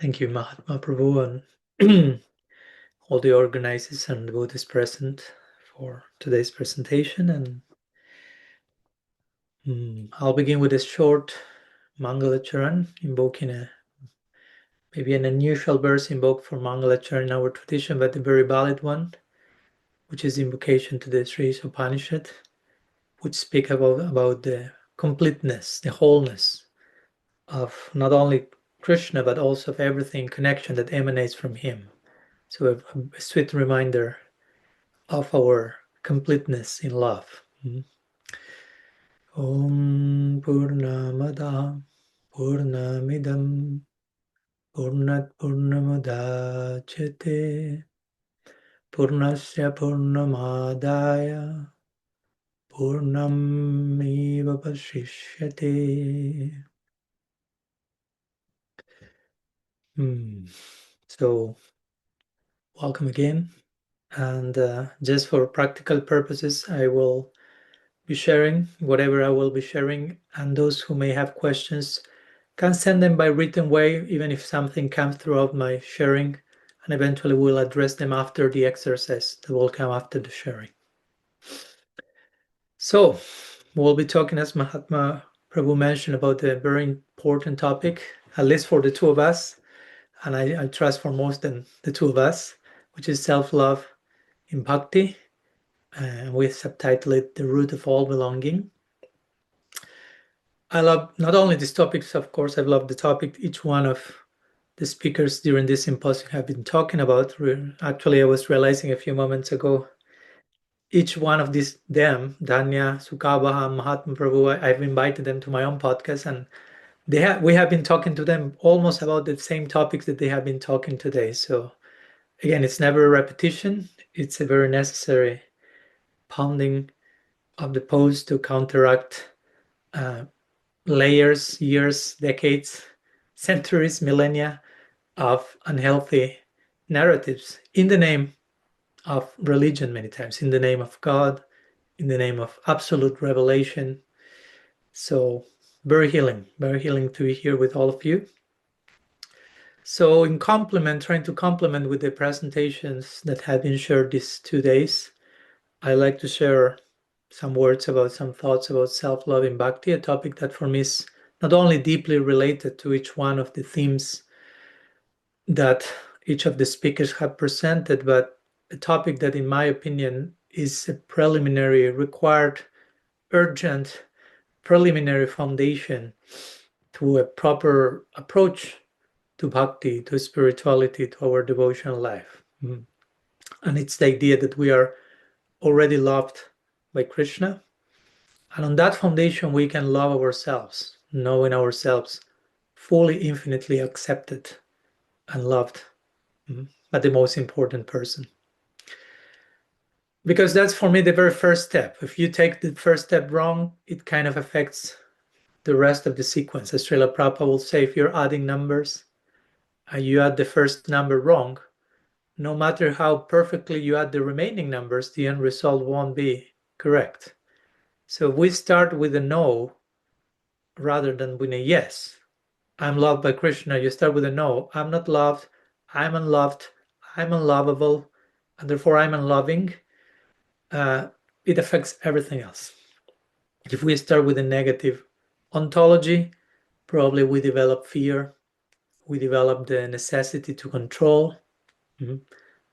Thank you, Mahatma Prabhu, and all the organizers and devotees present for today's presentation. And I'll begin with a short Mangala Charan, invoking maybe an unusual verse invoked for Mangala Charan in our tradition, but a very valid one, which is the invocation to the Sri Upanishad, which speak about the completeness, the wholeness of not only Krishna, but also of everything connection that emanates from him. So a sweet reminder of our completeness in love. Om Purnamada Purnamidam Purnat Purnamadachate Purnasya Purnamadaya Purnamiva Vashishyate. So, welcome again. And just for practical purposes, I will be sharing whatever I will be sharing, and those who may have questions can send them by written way, even if something comes throughout my sharing, and eventually we'll address them after the exercise that will come after the sharing. So we'll be talking, as Mahatma Prabhu mentioned, about a very important topic, at least for the two of us, and I trust for most than the two of us, which is self-love in bhakti. We subtitle it The Root of All Belonging. I love not only these topics, of course, I've loved the topic each one of the speakers during this symposium have been talking about. Actually, I was realizing a few moments ago, each one of them, Danya, Sukhabaha, Mahatma Prabhu, I've invited them to my own podcast, and we have been talking to them almost about the same topics that they have been talking today. So again, it's never a repetition. It's a very necessary pounding of the pose to counteract layers, years, decades, centuries, millennia of unhealthy narratives in the name of religion, many times, in the name of God, in the name of absolute revelation. So very healing to be here with all of you. So trying to complement with the presentations that have been shared these 2 days, I like to share some words about some thoughts about self-love in bhakti, a topic that for me is not only deeply related to each one of the themes that each of the speakers have presented, but a topic that, in my opinion, is a required, urgent, preliminary foundation to a proper approach to bhakti, to spirituality, to our devotional life. And it's the idea that we are already loved by Krishna. And on that foundation, we can love ourselves, knowing ourselves fully, infinitely accepted and loved by the most important person. Because that's, for me, the very first step. If you take the first step wrong, it kind of affects the rest of the sequence. As Srila Prabhupada will say, if you're adding numbers and you add the first number wrong, no matter how perfectly you add the remaining numbers, the end result won't be correct. So if we start with a no rather than with a yes, I'm loved by Krishna, you start with a no, I'm not loved, I'm unloved, I'm unlovable, and therefore I'm unloving, it affects everything else. If we start with a negative ontology, probably we develop fear, we develop the necessity to control.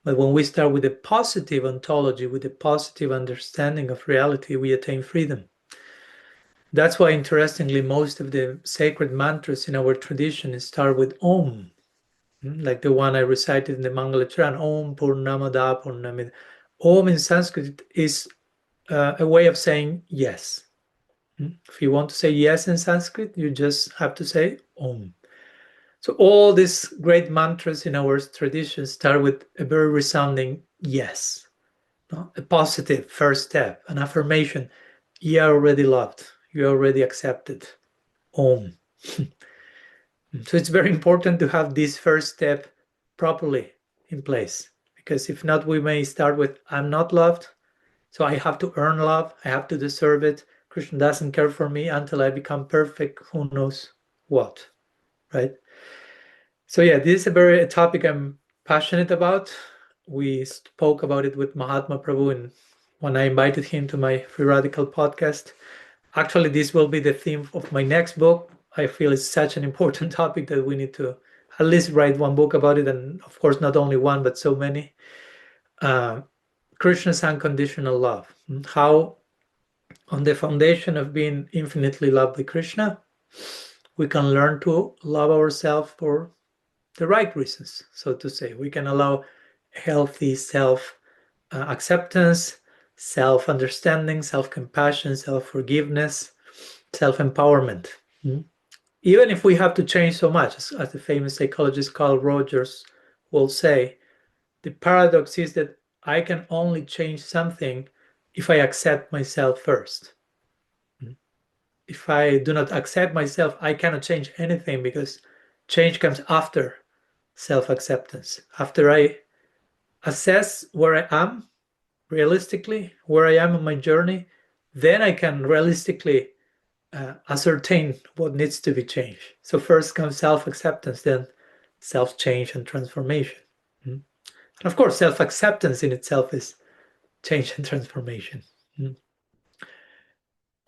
But when we start with a positive ontology, with a positive understanding of reality, we attain freedom. That's why, interestingly, most of the sacred mantras in our tradition start with Om, like the one I recited in the Mangala Charan, Om Purnamada Purnamida. Om in Sanskrit is a way of saying yes. If you want to say yes in Sanskrit, you just have to say Om. So all these great mantras in our tradition start with a very resounding yes, a positive first step, an affirmation. You are already loved. You are already accepted. Om. So it's very important to have this first step properly in place, because if not, we may start with I'm not loved, so I have to earn love, I have to deserve it. Krishna doesn't care for me until I become perfect, who knows what, right? So yeah, this is a topic I'm passionate about. We spoke about it with Mahatma Prabhu and when I invited him to my Free Radical podcast. Actually, this will be the theme of my next book. I feel it's such an important topic that we need to at least write one book about it, and of course, not only one, but so many. Uh, Krishna's unconditional love. How, on the foundation of being infinitely loved by Krishna, we can learn to love ourselves for the right reasons, so to say. We can allow healthy self acceptance, self understanding, self compassion, self forgiveness, self empowerment. Even if we have to change so much, as the famous psychologist Carl Rogers will say, the paradox is that I can only change something if I accept myself first. If I do not accept myself, I cannot change anything because change comes after self acceptance. After I assess where I am realistically, where I am on my journey, then I can realistically ascertain what needs to be changed. So first comes self-acceptance, then self-change and transformation. And of course, self-acceptance in itself is change and transformation.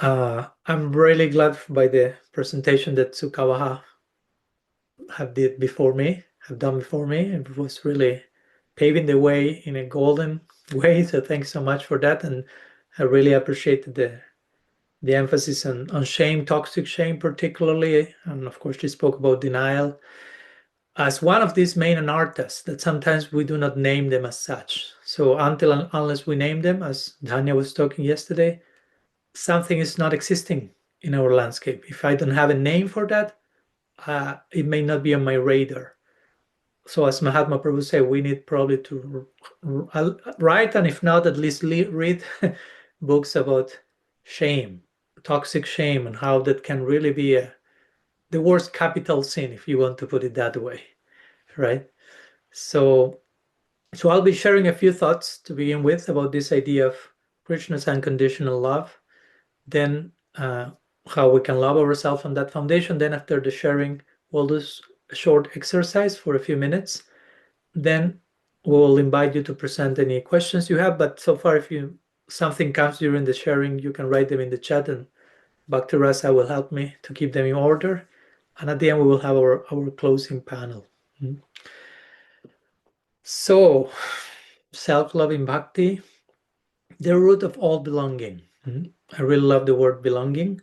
I'm really glad by the presentation that Tsukawaha have done before me. It was really paving the way in a golden way. So thanks so much for that. And I really appreciated the emphasis on shame, toxic shame particularly. And of course, she spoke about denial as one of these main anarthas that sometimes we do not name them as such. So until and unless we name them, as Danya was talking yesterday, something is not existing in our landscape. If I don't have a name for that, it may not be on my radar. So as Mahatma Prabhu said, we need probably to write, and if not, at least read books about shame, toxic shame, and how that can really be the worst capital sin, if you want to put it that way, right? So I'll be sharing a few thoughts to begin with about this idea of Krishna's unconditional love, then how we can love ourselves on that foundation. Then after the sharing, we'll do a short exercise for a few minutes. Then we'll invite you to present any questions you have. But so far, if something comes during the sharing, you can write them in the chat, and Bhakti Rasa will help me to keep them in order. And at the end, we will have our closing panel. So, self-loving bhakti, the root of all belonging. I really love the word belonging.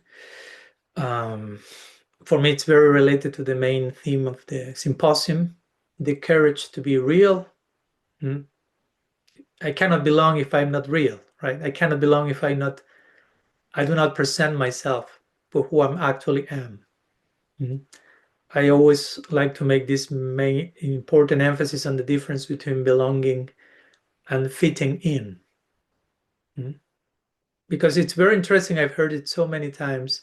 For me, it's very related to the main theme of the symposium, the courage to be real. I cannot belong if I'm not real, right? I cannot belong if I do not present myself for who I actually am. I always like to make this main important emphasis on the difference between belonging and fitting in. Because it's very interesting. I've heard it so many times.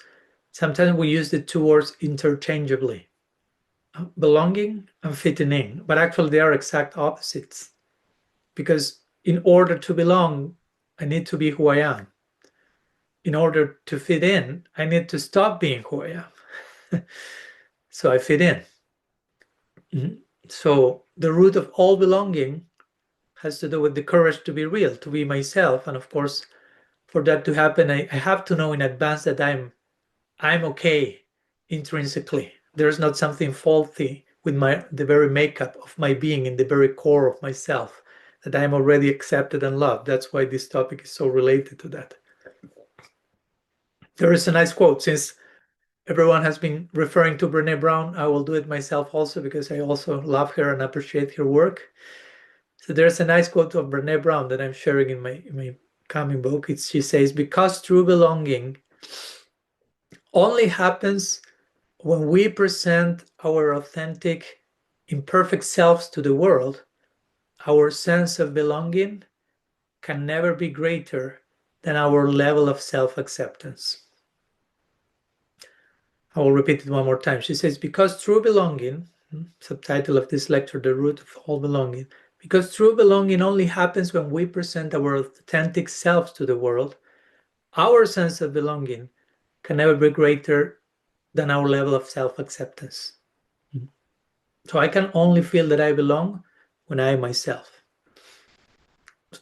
Sometimes we use the two words interchangeably, belonging and fitting in, but actually they are exact opposites. Because in order to belong, I need to be who I am. In order to fit in, I need to stop being who I am. So I fit in. So the root of all belonging has to do with the courage to be real, to be myself. And of course, for that to happen, I have to know in advance that I'm okay intrinsically. There's not something faulty with the very makeup of my being, in the very core of myself, that I'm already accepted and loved. That's why this topic is so related to that. There is a nice quote. Since everyone has been referring to Brené Brown, I will do it myself also, because I also love her and appreciate her work. So there's a nice quote of Brené Brown that I'm sharing in my coming book. She says, because true belonging only happens when we present our authentic, imperfect selves to the world, our sense of belonging can never be greater than our level of self-acceptance. I will repeat it one more time. She says, because true belonging, subtitle of this lecture, the root of all belonging, because true belonging only happens when we present our authentic selves to the world, our sense of belonging can never be greater than our level of self-acceptance. So I can only feel that I belong when I myself,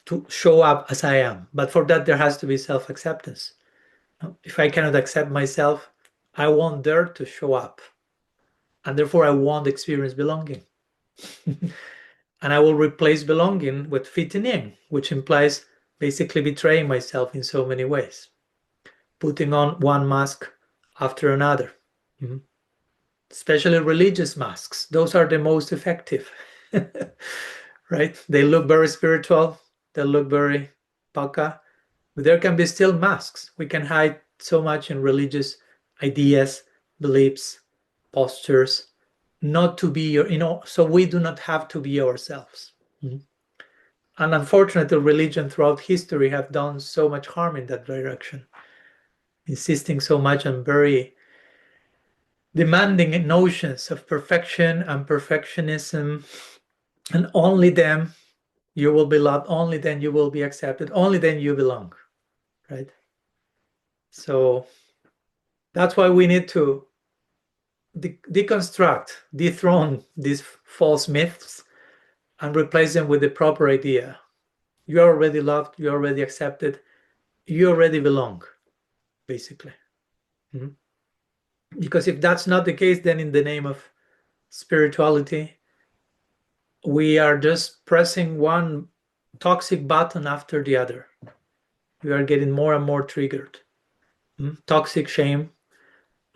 to show up as I am. But for that, there has to be self-acceptance. If I cannot accept myself, I won't dare to show up. And therefore, I won't experience belonging. And I will replace belonging with fitting in, which implies basically betraying myself in so many ways, putting on one mask after another. Mhm. Especially religious masks. Those are the most effective, right? They look very spiritual, they look very paka, but there can be still masks. We can hide so much in religious ideas, beliefs, postures, not to be so we do not have to be ourselves. Mhm. And unfortunately, religion throughout history have done so much harm in that direction, insisting so much on very demanding notions of perfection and perfectionism, and only then you will be loved, only then you will be accepted, only then you belong, right? So that's why we need to deconstruct, dethrone these false myths and replace them with the proper idea. You are already loved, you are already accepted, you already belong, basically. Mhm. Because if that's not the case, then in the name of spirituality, we are just pressing one toxic button after the other. We are getting more and more triggered. Toxic shame.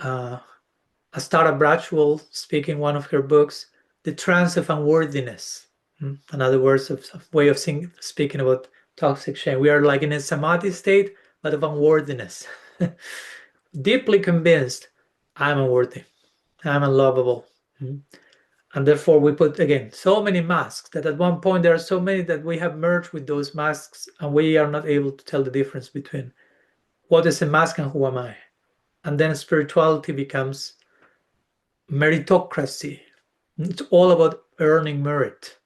Astara Bratchwell, speaking one of her books, the trance of unworthiness. Another words of way of speaking about toxic shame. We are like in a samadhi state, but of unworthiness. Deeply convinced, I'm unworthy, I'm unlovable. And therefore we put, again, so many masks that at one point there are so many that we have merged with those masks, and we are not able to tell the difference between what is a mask and who am I. And then spirituality becomes meritocracy. It's all about earning merit.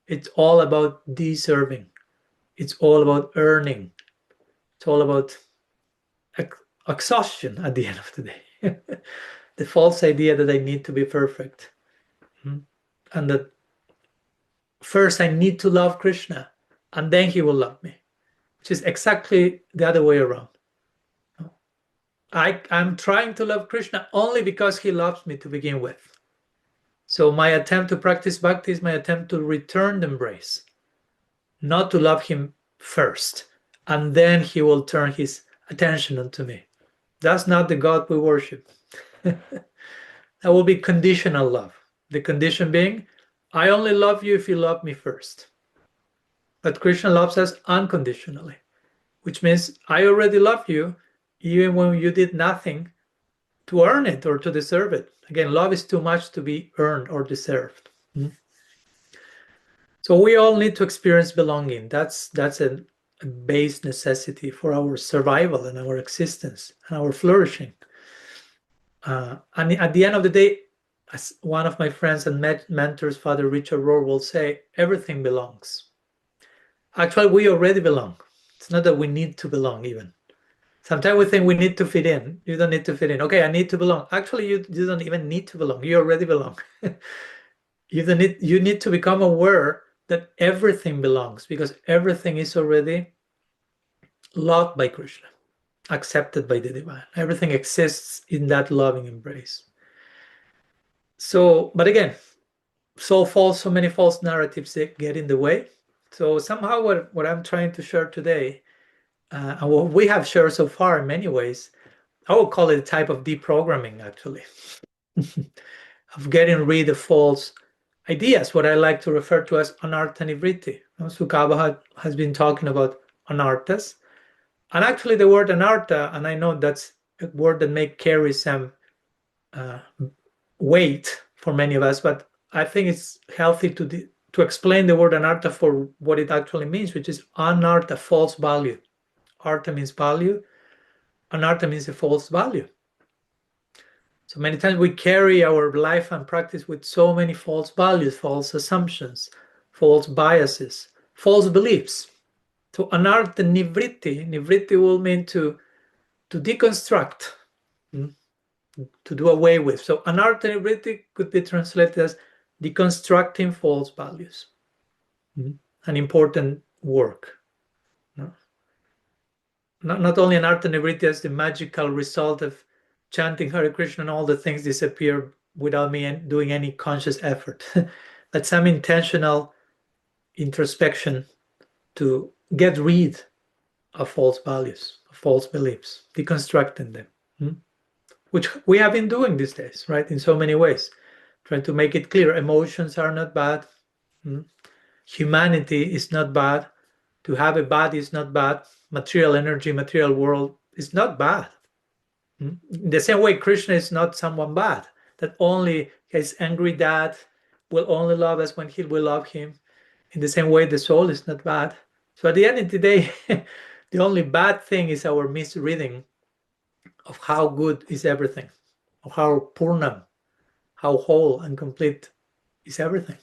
It's all about deserving. It's all about earning. It's all about exhaustion at the end of the day. The false idea that I need to be perfect. And that first I need to love Krishna and then he will love me, which is exactly the other way around. I'm trying to love Krishna only because he loves me to begin with. So my attempt to practice bhakti is my attempt to return the embrace, not to love him first, and then he will turn his attention onto me. That's not the God we worship. That will be conditional love. The condition being, I only love you if you love me first. But Krishna loves us unconditionally, which means I already love you even when you did nothing to earn it or to deserve it. Again, love is too much to be earned or deserved. So we all need to experience belonging. That's a base necessity for our survival and our existence and our flourishing. And at the end of the day, as one of my friends and mentors, Father Richard Rohr, will say, everything belongs. Actually, we already belong. It's not that we need to belong even. Sometimes we think we need to fit in. You don't need to fit in. Okay, I need to belong. Actually, you don't even need to belong. You already belong. You need to become aware that everything belongs, because everything is already loved by Krishna, accepted by the divine. Everything exists in that loving embrace. So, but again, so many false narratives that get in the way. So somehow what I'm trying to share today, and what we have shared so far in many ways, I would call it a type of deprogramming, actually, of getting rid of false ideas, what I like to refer to as anartha nivritti. Sukhabha has been talking about anarthas. And actually the word anartha, and I know that's a word that may carry some weight for many of us, but I think it's healthy to explain the word anartha for what it actually means, which is anartha, false value. Artha means value, anartha means a false value. So many times we carry our life and practice with so many false values, false assumptions, false biases, false beliefs. So anartha nivritti will mean to deconstruct, to do away with. So anartha nivritti could be translated as deconstructing false values. An important work. Not only an art and nivritti as the magical result of chanting Hare Krishna and all the things disappear without me doing any conscious effort, but some intentional introspection to get rid of false values, of false beliefs, deconstructing them, which we have been doing these days, right? In so many ways, trying to make it clear emotions are not bad. Humanity is not bad. To have a body is not bad. Material energy, material world is not bad. In the same way, Krishna is not someone bad, that only his angry dad will only love us when he will love him. In the same way, the soul is not bad. So at the end of the day, the only bad thing is our misreading of how good is everything, of how purnam, how whole and complete is everything.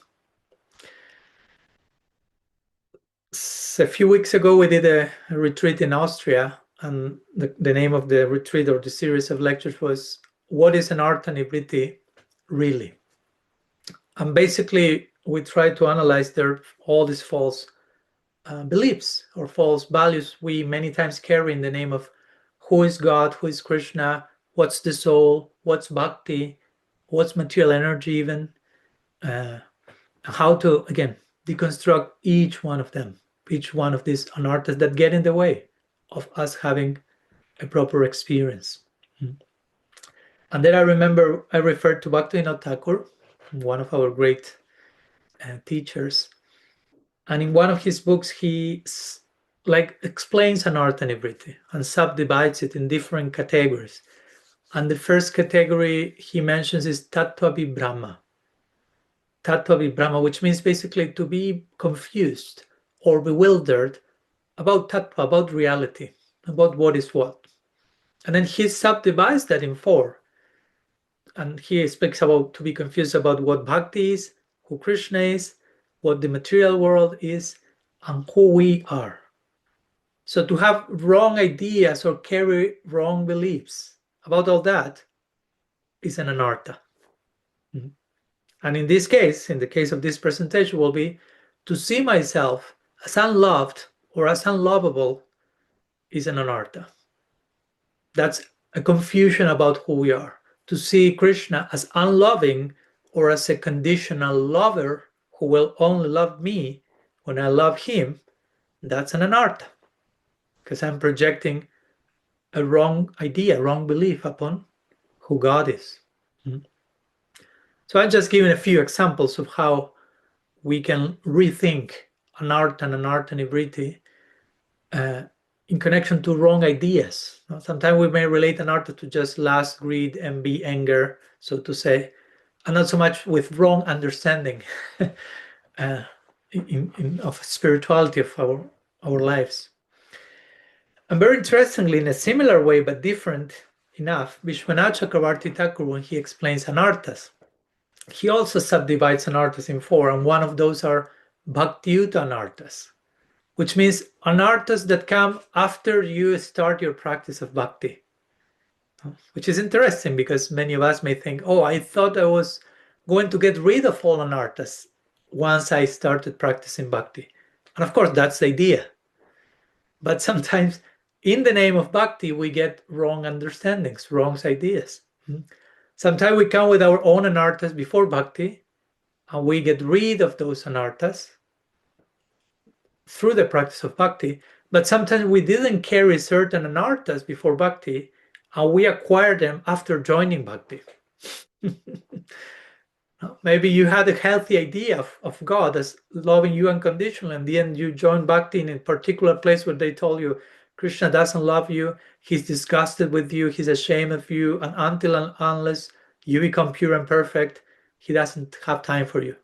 A few weeks ago, we did a retreat in Austria, and the name of the retreat or the series of lectures was "What is an Artha Nivritti really?" And basically, we tried to analyze all these false beliefs or false values we many times carry in the name of who is God, who is Krishna, what's the soul, what's bhakti, what's material energy even, how to, again, deconstruct each one of them, each one of these anarthas that get in the way of us having a proper experience. And then I remember I referred to Bhaktivinoda Thakur, one of our great teachers. And in one of his books, he explains anartha nivritti and subdivides it in different categories. And the first category he mentions is tattva vibhrama. Tattva vibhrama, which means basically to be confused or bewildered about tattva, about reality, about what is what. And then he subdivides that in four. And he speaks about to be confused about what bhakti is, who Krishna is, what the material world is, and who we are. So to have wrong ideas or carry wrong beliefs about all that is an anartha. And in this case, in the case of this presentation, will be to see myself as unloved or as unlovable is an anartha. That's a confusion about who we are. To see Krishna as unloving or as a conditional lover who will only love me when I love him, that's an anartha, because I'm projecting a wrong idea, wrong belief upon who God is. So I'm just giving a few examples of how we can rethink anartha and anartha nivritti in connection to wrong ideas. Sometimes we may relate anartha to just lust, greed, envy, anger, so to say, and not so much with wrong understanding of spirituality of our lives. And very interestingly, in a similar way but different enough, Vishwanath Chakravarti Thakur, when he explains anarthas, he also subdivides anarthas in four, and one of those are bhaktiyuta anarthas, which means anarthas that come after you start your practice of bhakti. Which is interesting because many of us may think, oh, I thought I was going to get rid of all anarthas once I started practicing bhakti. And of course, that's the idea. But sometimes in the name of bhakti, we get wrong understandings, wrong ideas. Sometimes we come with our own anarthas before bhakti, and we get rid of those anarthas through the practice of bhakti. But sometimes we didn't carry certain anarthas before bhakti, and we acquire them after joining bhakti. Maybe you had a healthy idea of God as loving you unconditionally, and then you join bhakti in a particular place where they told you Krishna doesn't love you, he's disgusted with you, he's ashamed of you, and until and unless you become pure and perfect, he doesn't have time for you.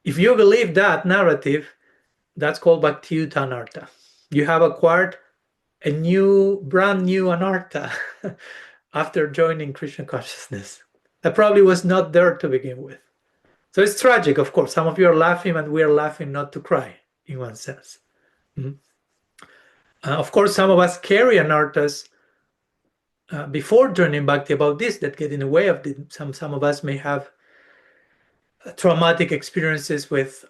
If you believe that narrative, that's called bhaktiyuta anartha. You have acquired a brand new anartha after joining Krishna consciousness. That probably was not there to begin with. So it's tragic, of course. Some of you are laughing, and we are laughing not to cry, in one sense. Of course, some of us carry anarthas before joining bhakti about this that get in the way of some of us may have traumatic experiences with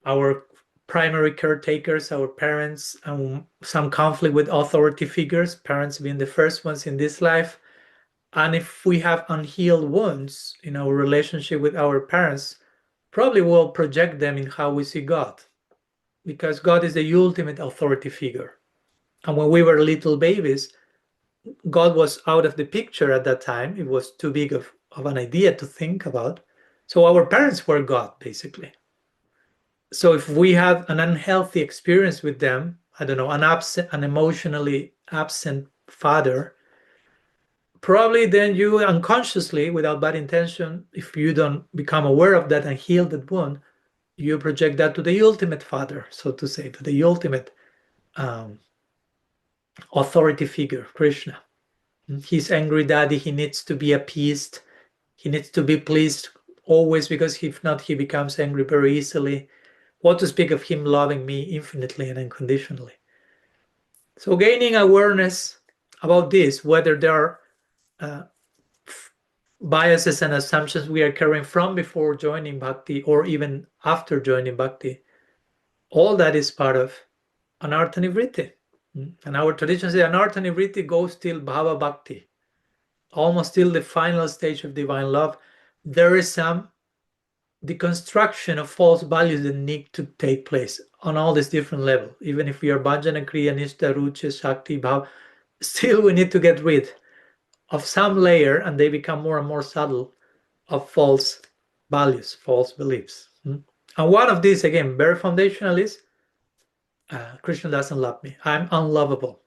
our primary caretakers, our parents, and some conflict with authority figures, parents being the first ones in this life. And if we have unhealed wounds in our relationship with our parents, probably we'll project them in how we see God, because God is the ultimate authority figure. And when we were little babies, God was out of the picture at that time. It was too big of an idea to think about. So our parents were God, basically. So if we had an unhealthy experience with them, I don't know, an emotionally absent father, probably then you unconsciously, without bad intention, if you don't become aware of that and heal that wound, you project that to the ultimate father, so to say, to the ultimate um, authority figure, Krishna. He's angry daddy, he needs to be appeased, he needs to be pleased always, because if not, he becomes angry very easily. What to speak of him loving me infinitely and unconditionally? So gaining awareness about this, whether there are biases and assumptions we are carrying from before joining Bhakti or even after joining Bhakti, all that is part of Anartha Nivritti. And our tradition says Anartha Nivritti goes till Bhava Bhakti, almost till the final stage of divine love. There is some deconstruction of false values that need to take place on all these different levels. Even if we are Bhajana, Kriya, Nishta, Rucha, Shakti, Bhav, still we need to get rid of some layer, and they become more and more subtle, of false values, false beliefs. And one of these, again, very foundational, is Krishna doesn't love me. I'm unlovable.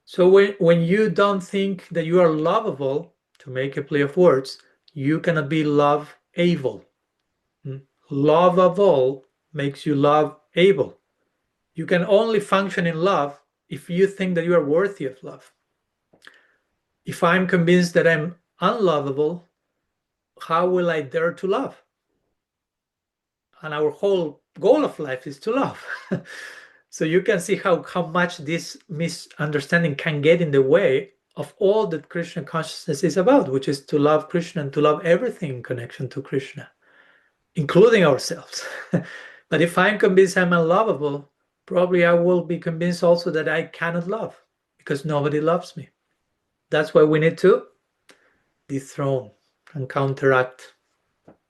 So when you don't think that you are lovable, to make a play of words, you cannot be love-able. Lovable makes you love-able. You can only function in love if you think that you are worthy of love. If I'm convinced that I'm unlovable, how will I dare to love? And our whole goal of life is to love. So you can see how much this misunderstanding can get in the way of all that Krishna consciousness is about, which is to love Krishna and to love everything in connection to Krishna, including ourselves. But if I'm convinced I'm unlovable, probably I will be convinced also that I cannot love, because nobody loves me. That's why we need to dethrone and counteract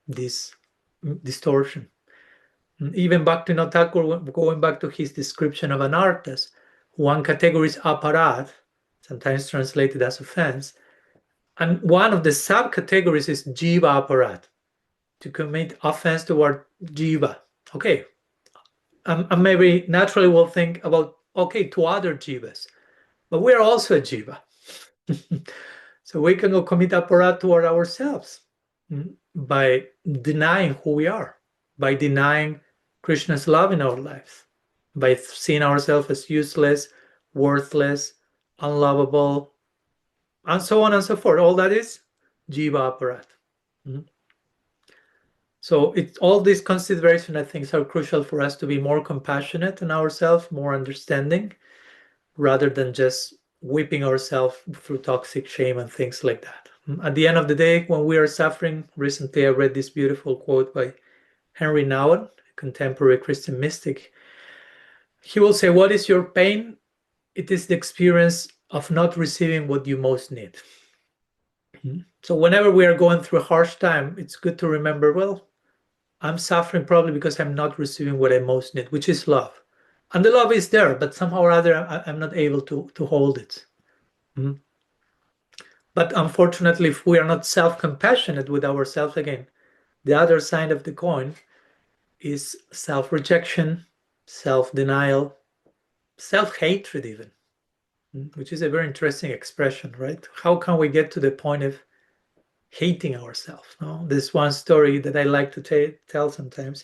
this distortion. Even Bhaktivinoda Thakur, going back to his description of anarthas, one category is aparadh, sometimes translated as offense, and one of the subcategories is jiva aparadh, to commit offense toward jiva. Okay, and maybe naturally we'll think about, okay, to other jivas, but we are also a jiva. So we can go commit aparadh toward ourselves by denying who we are, by denying Krishna's love in our lives, by seeing ourselves as useless, worthless, unlovable, and so on and so forth. All that is jiva aparadh. So all these considerations, I think, are crucial for us to be more compassionate in ourselves, more understanding, rather than just whipping ourselves through toxic shame and things like that. At the end of the day, when we are suffering, recently I read this beautiful quote by Henry Nouwen, a contemporary Christian mystic. He will say, what is your pain? It is the experience of not receiving what you most need. So whenever we are going through a harsh time, it's good to remember, well, I'm suffering probably because I'm not receiving what I most need, which is love. And the love is there, but somehow or other, I'm not able to hold it. But unfortunately, if we are not self-compassionate with ourselves, again, the other side of the coin is self-rejection, self-denial, self-hatred even, which is a very interesting expression, right? How can we get to the point of hating ourselves? No? There's one story that I like to tell sometimes.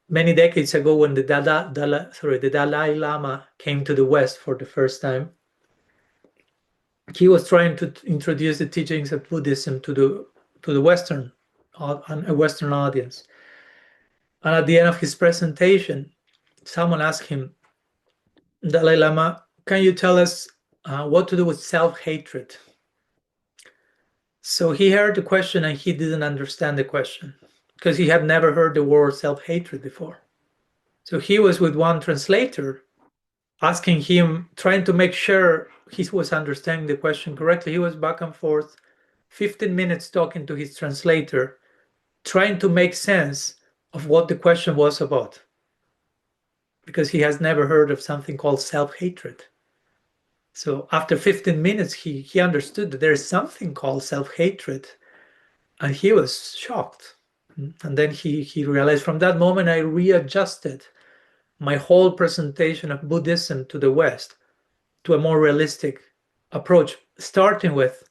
Many decades ago, when the Dalai Lama came to the West for the first time, he was trying to introduce the teachings of Buddhism to the Western audience. And at the end of his presentation, someone asked him, Dalai Lama, can you tell us what to do with self-hatred? So he heard the question and he didn't understand the question. because he had never heard the word self-hatred before. So he was with one translator asking him, trying to make sure he was understanding the question correctly. He was back and forth, 15 minutes talking to his translator, trying to make sense of what the question was about, because he has never heard of something called self-hatred. So after 15 minutes, he understood that there is something called self-hatred, and he was shocked. And then he realized, from that moment, I readjusted my whole presentation of Buddhism to the West to a more realistic approach, starting with,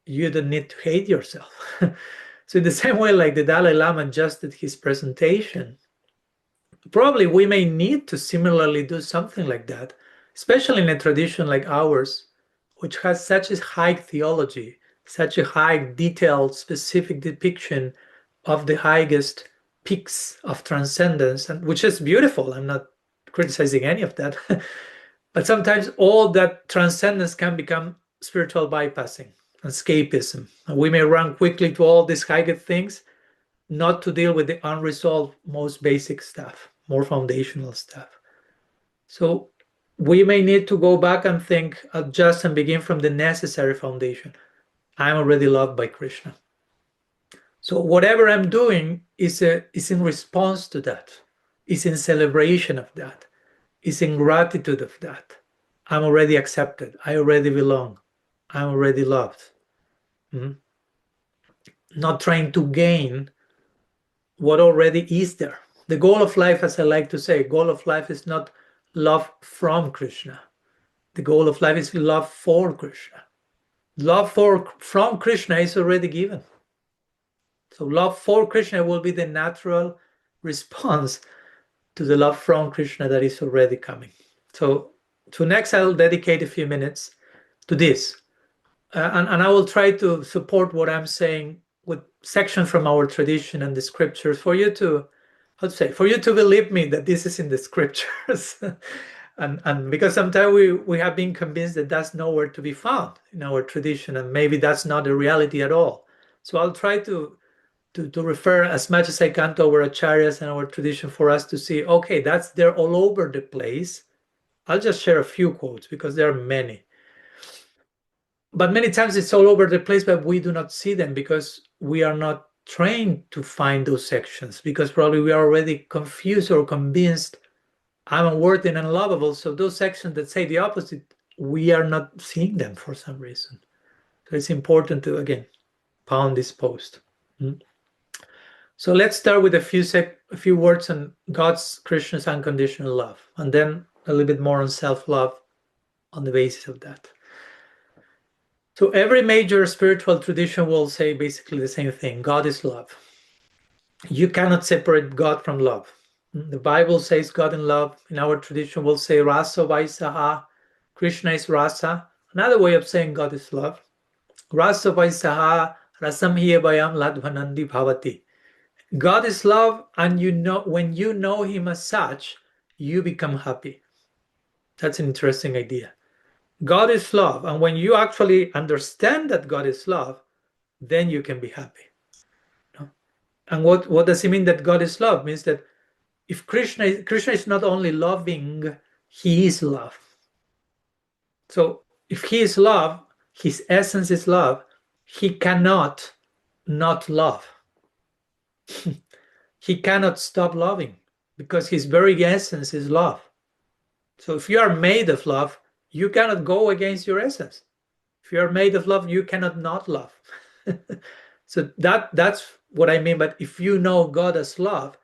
you don't need to hate yourself. So in the same way, like the Dalai Lama adjusted his presentation, probably we may need to similarly do something like that, especially in a tradition like ours, which has such a high theology, such a high detailed, specific depiction of the highest peaks of transcendence, and which is beautiful. I'm not criticizing any of that. But sometimes all that transcendence can become spiritual bypassing, escapism. And we may run quickly to all these higher things, not to deal with the unresolved, most basic stuff, more foundational stuff. So we may need to go back and think, adjust, and begin from the necessary foundation. I'm already loved by Krishna. So whatever I'm doing is in response to that, is in celebration of that, is in gratitude of that. I'm already accepted. I already belong. I'm already loved. Not trying to gain what already is there. The goal of life, as I like to say, goal of life is not love from Krishna. The goal of life is love for Krishna. Love from Krishna is already given. So love for Krishna will be the natural response to the love from Krishna that is already coming. So next, I'll dedicate a few minutes to this. And I will try to support what I'm saying with sections from our tradition and the scriptures for you to, for you to believe me that this is in the scriptures. and because sometimes we have been convinced that that's nowhere to be found in our tradition, and maybe that's not a reality at all. So I'll try to refer as much as I can to our acharyas and our tradition for us to see, okay, that's there all over the place. I'll just share a few quotes because there are many. But many times it's all over the place, but we do not see them because we are not trained to find those sections, because probably we are already confused or convinced I'm unworthy and unlovable. So those sections that say the opposite, we are not seeing them for some reason. So it's important to, again, pound this post. So let's start with a few words on God's, Krishna's unconditional love, and then a little bit more on self-love on the basis of that. So every major spiritual tradition will say basically the same thing. God is love. You cannot separate God from love. The Bible says God in love. In our tradition, we'll say Rasa Vaisaha. Krishna is Rasa. Another way of saying God is love. Rasa Vaisaha Rasam Hiyavayam Ladvanandi Bhavati. God is love, and when you know him as such, you become happy. That's an interesting idea. God is love, and when you actually understand that God is love, then you can be happy. And what does it mean that God is love? It means that if Krishna is not only loving, he is love. So if he is love, his essence is love, he cannot not love. He cannot stop loving because his very essence is love. So if you are made of love, you cannot go against your essence. If you are made of love, you cannot not love. So that's what I mean. But if you know God as love,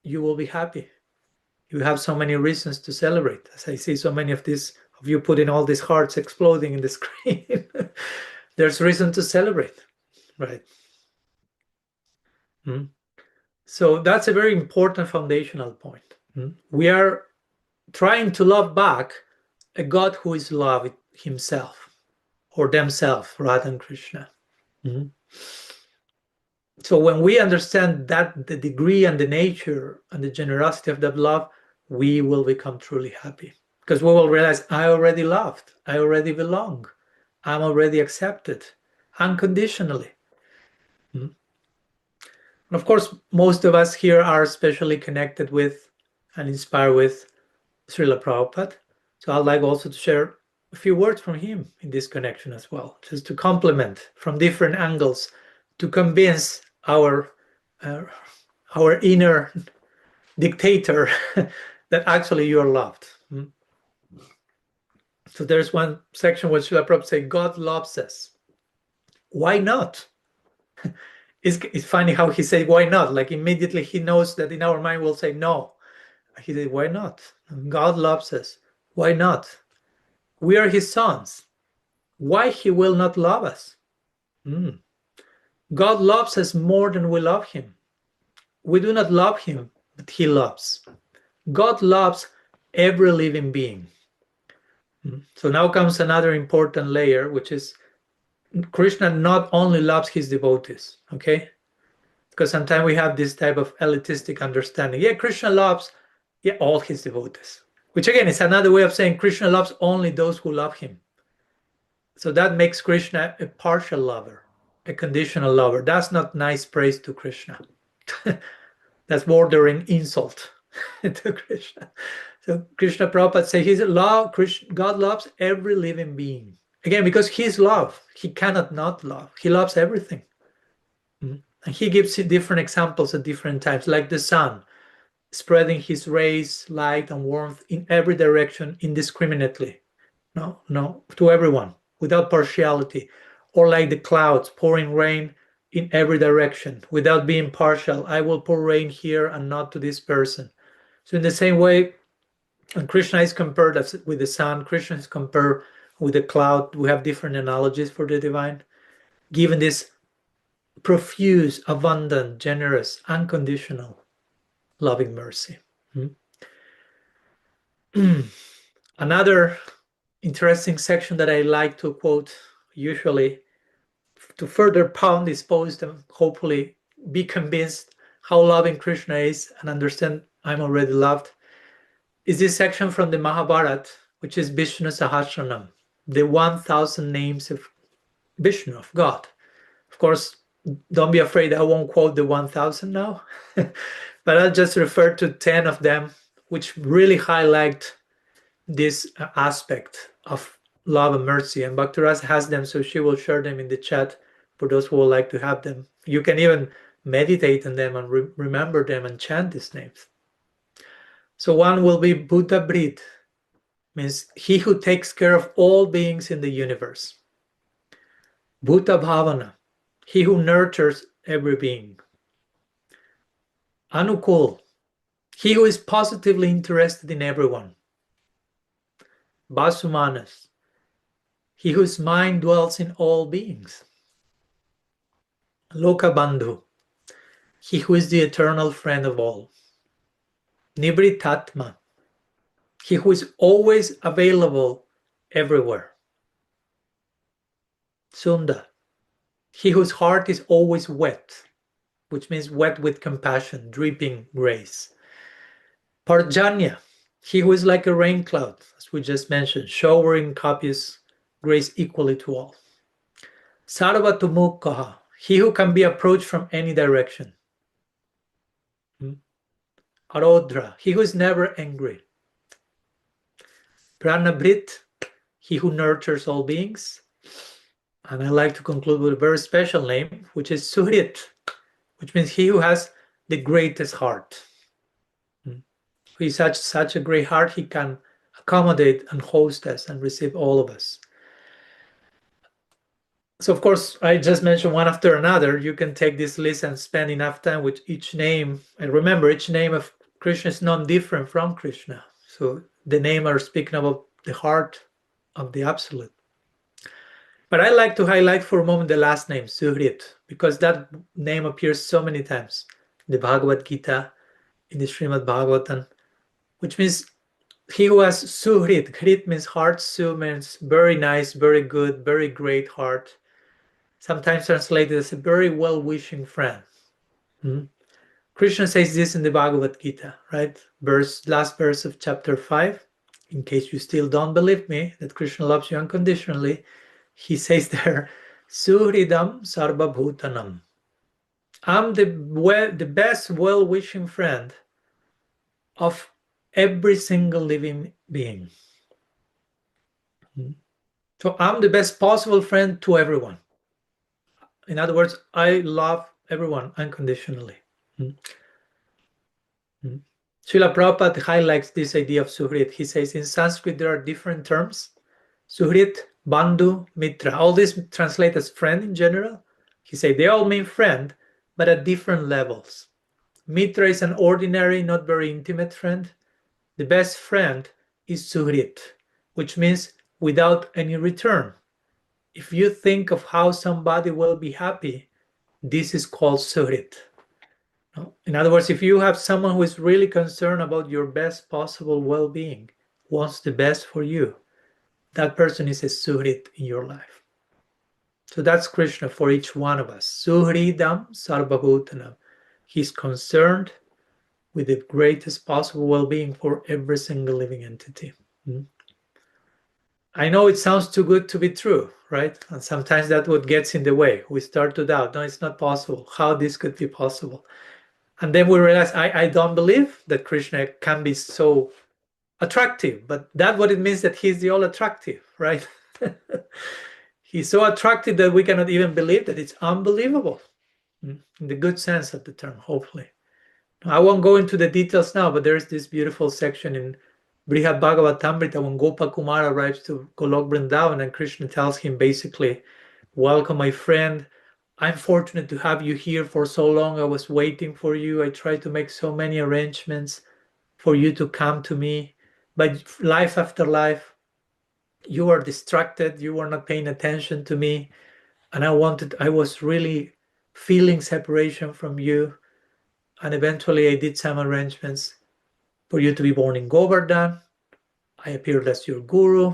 you will be happy. You have so many reasons to celebrate. As I see so many of you putting all these hearts exploding in the screen, there's reason to celebrate, right? So that's a very important foundational point. We are trying to love back a God who is love himself or themselves rather than Krishna. So when we understand that the degree and the nature and the generosity of that love, we will become truly happy, because we will realize I already loved, I already belong, I'm already accepted unconditionally. And of course, most of us here are especially connected with and inspired with Srila Prabhupada. So I'd like also to share a few words from him in this connection as well, just to complement from different angles, to convince our inner dictator that actually you are loved. So there's one section where Srila Prabhupada says, God loves us. Why not? It's funny how he said, why not? Like immediately he knows that in our mind we'll say no. He said, why not? God loves us. Why not? We are his sons. Why he will not love us? God loves us more than we love him. We do not love him, but he loves. God loves every living being. So now comes another important layer, which is Krishna not only loves his devotees, okay? Because sometimes we have this type of elitistic understanding. Yeah, Krishna loves all his devotees, which again is another way of saying Krishna loves only those who love him. So that makes Krishna a partial lover, a conditional lover. That's not nice praise to Krishna. That's bordering insult to Krishna. So Krishna Prabhupada says God loves every living being. Again, because he's love, he cannot not love. He loves everything. And he gives different examples at different times, like the sun, spreading his rays, light, and warmth in every direction indiscriminately. No, to everyone, without partiality. Or like the clouds, pouring rain in every direction, without being partial. I will pour rain here and not to this person. So in the same way, and Krishna is compared with the sun, Krishna is compared with the cloud. We have different analogies for the divine, given this profuse, abundant, generous, unconditional, loving mercy. Another interesting section that I like to quote, usually to further pound this post and hopefully be convinced how loving Krishna is and understand I'm already loved, is this section from the Mahabharata, which is Vishnu Sahasranam, the 1,000 names of Vishnu, of God. Of course, don't be afraid, I won't quote the 1,000 now, but I'll just refer to 10 of them, which really highlight this aspect of love and mercy. And Bhaktarasa has them, so she will share them in the chat for those who would like to have them. You can even meditate on them and remember them and chant these names. So one will be Buddha Brit, means he who takes care of all beings in the universe. Bhuta Bhavana, he who nurtures every being. Anukul, he who is positively interested in everyone. Vasumanas, he whose mind dwells in all beings. Lokabandhu, he who is the eternal friend of all. Nibritatma, he who is always available everywhere. Sunda, he whose heart is always wet, which means wet with compassion, dripping grace. Parjanya, he who is like a rain cloud, as we just mentioned, showering copious grace equally to all. Sarvatumukkaha, he who can be approached from any direction. Arodra, he who is never angry. Pranabrit, he who nurtures all beings. And I like to conclude with a very special name, which is Suhrit, which means he who has the greatest heart. He is such a great heart, he can accommodate and host us and receive all of us. So of course, I just mentioned one after another. You can take this list and spend enough time with each name. And remember, each name of Krishna is non-different from Krishna. So the name are speaking about the heart of the Absolute. But I like to highlight for a moment the last name, Suhrit, because that name appears so many times in the Bhagavad Gita, in the Srimad Bhagavatam, which means he who has Suhrit. Hrit means heart, Su means very nice, very good, very great heart. Sometimes translated as a very well-wishing friend. Krishna says this in the Bhagavad Gita, right? Last verse of chapter 5. In case you still don't believe me that Krishna loves you unconditionally, he says there, Suhridam Sarva Bhutanam. I'm the best well-wishing friend of every single living being. So I'm the best possible friend to everyone. In other words, I love everyone unconditionally. Srila Prabhupada highlights this idea of Suhrit. He says in Sanskrit there are different terms. Suhrit, Bandhu, Mitra. All these translate as friend in general. He said they all mean friend, but at different levels. Mitra is an ordinary, not very intimate friend. The best friend is Suhrit, which means without any return. If you think of how somebody will be happy, this is called Suhrit. In other words, if you have someone who is really concerned about your best possible well-being, wants the best for you, that person is a Suhrit in your life. So that's Krishna for each one of us. Suhridam Sarvabhutanam. He's concerned with the greatest possible well-being for every single living entity. I know it sounds too good to be true, right? And sometimes that's what gets in the way. We start to doubt, no, it's not possible. How this could be possible? And then we realize, I don't believe that Krishna can be so attractive, but that's what it means that he's the all attractive, right? He's so attractive that we cannot even believe that it's unbelievable, in the good sense of the term, hopefully. I won't go into the details now, but there's this beautiful section in Brihad Bhagavatamrita when Gopakumar arrives to Golok Vrindavan and Krishna tells him basically, welcome my friend, I'm fortunate to have you here for so long. I was waiting for you. I tried to make so many arrangements for you to come to me. But life after life, you were distracted. You were not paying attention to me. And I was really feeling separation from you. And eventually I did some arrangements for you to be born in Govardhan. I appeared as your guru.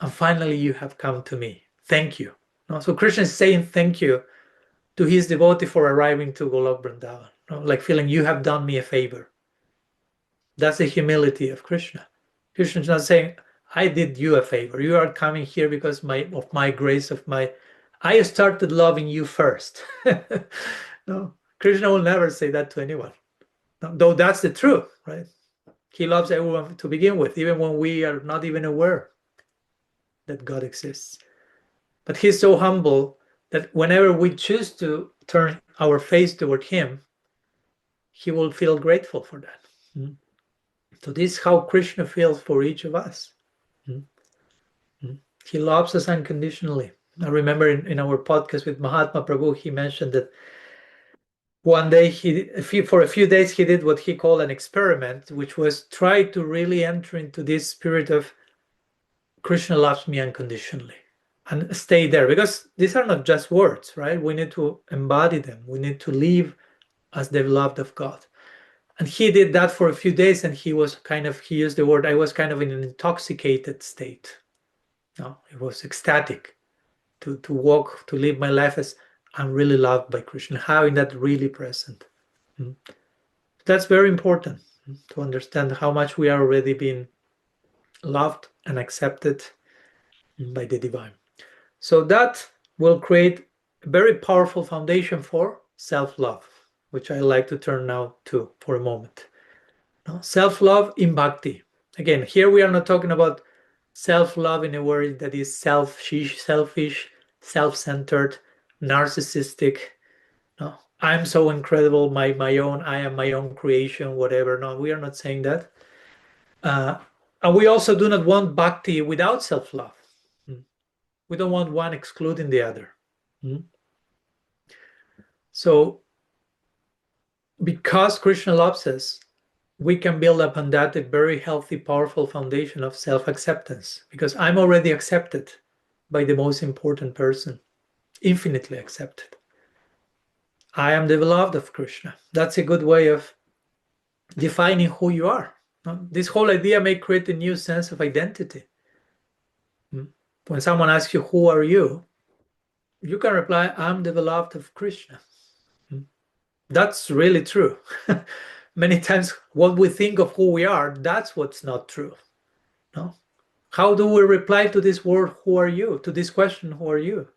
And finally you have come to me. Thank you. So Krishna is saying thank you to his devotee for arriving to Golok Vrindavan, like feeling you have done me a favor. That's the humility of Krishna. Krishna is not saying, I did you a favor. You are coming here because of my grace, I started loving you first. No, Krishna will never say that to anyone. No, though that's the truth, right? He loves everyone to begin with, even when we are not even aware that God exists. But he's so humble that whenever we choose to turn our face toward him, he will feel grateful for that. So this is how Krishna feels for each of us. He loves us unconditionally. I remember in our podcast with Mahatma Prabhu, he mentioned that one day for a few days he did what he called an experiment, which was try to really enter into this spirit of Krishna loves me unconditionally. And stay there, because these are not just words, right? We need to embody them. We need to live as the beloved of God. And he did that for a few days, and he used the word, I was kind of in an intoxicated state. No, it was ecstatic to live my life as I'm really loved by Krishna, having that really present. That's very important to understand how much we are already being loved and accepted by the divine. So that will create a very powerful foundation for self-love, which I like to turn now to for a moment. Self-love in bhakti. Again, here we are not talking about self-love in a word that is selfish, self-centered, narcissistic. No, I'm so incredible, I am my own creation, whatever. No, we are not saying that. And we also do not want bhakti without self-love. We don't want one excluding the other. So, because Krishna loves us, we can build upon that a very healthy, powerful foundation of self-acceptance, because I'm already accepted by the most important person, infinitely accepted. I am the beloved of Krishna. That's a good way of defining who you are. This whole idea may create a new sense of identity. When someone asks you, who are you? You can reply, I'm the beloved of Krishna. That's really true. Many times what we think of who we are, that's what's not true. No? How do we reply to this word, who are you? To this question, who are you?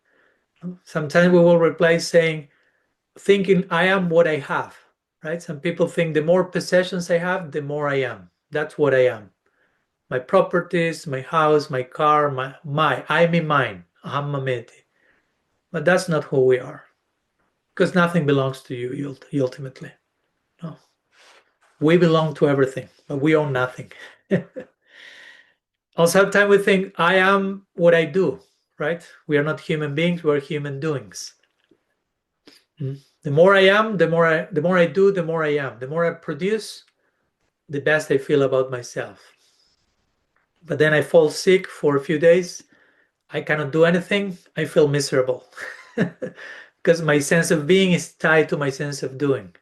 Sometimes we will reply saying, thinking I am what I have, right? Some people think the more possessions I have, the more I am. That's what I am. My properties, my house, my car, I, me, mine, aham, mameti. But that's not who we are, because nothing belongs to you ultimately. No, we belong to everything, but we own nothing. Also, sometimes we think I am what I do, right? We are not human beings; we're human doings. The more I am, the more I do, the more I am. The more I produce, the best I feel about myself. But then I fall sick for a few days. I cannot do anything. I feel miserable because my sense of being is tied to my sense of doing,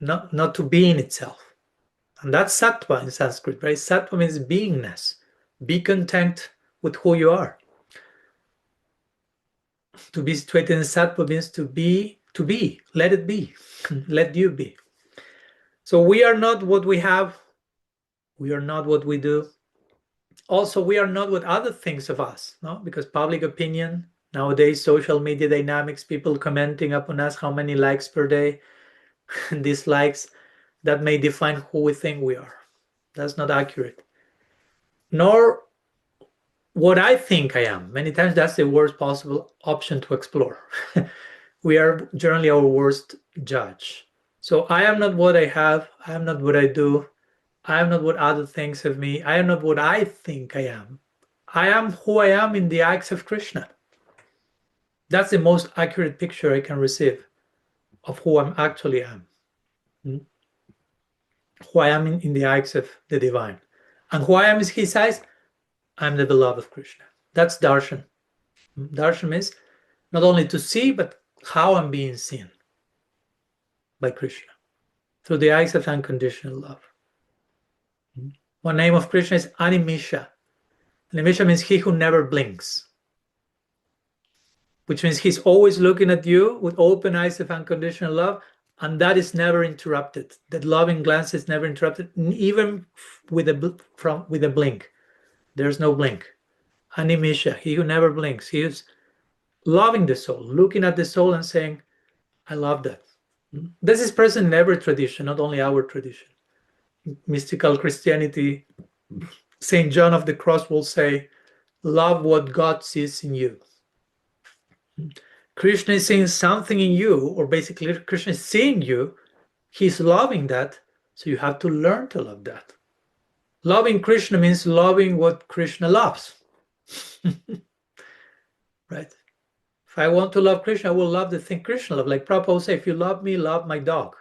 not to being itself. And that's sattva in Sanskrit, right? Sattva means beingness. Be content with who you are. To be situated in sattva means to be, let it be, let you be. So we are not what we have. We are not what we do. Also, we are not what other thinks of us, no? Because public opinion, nowadays, social media dynamics, people commenting upon us how many likes per day, dislikes, that may define who we think we are. That's not accurate. Nor what I think I am. Many times that's the worst possible option to explore. We are generally our worst judge. So I am not what I have. I am not what I do. I am not what other thinks of me. I am not what I think I am. I am who I am in the eyes of Krishna. That's the most accurate picture I can receive of who I actually am. Who I am in the eyes of the divine. And who I am in his eyes, I'm the beloved of Krishna. That's darshan. Darshan means not only to see, but how I'm being seen by Krishna through the eyes of unconditional love. One name of Krishna is Animisha. Animisha means he who never blinks, which means he's always looking at you with open eyes of unconditional love, and that is never interrupted. That loving glance is never interrupted, even with a blink. There's no blink. Animisha, he who never blinks. He is loving the soul, looking at the soul and saying, I love that. This is present in every tradition, not only our tradition. Mystical Christianity, St. John of the Cross will say, love what God sees in you. Krishna is seeing something in you, or basically Krishna is seeing you. He's loving that, so you have to learn to love that. Loving Krishna means loving what Krishna loves. Right? If I want to love Krishna, I will love the thing Krishna loves. Like Prabhupada will say, if you love me, love my dog.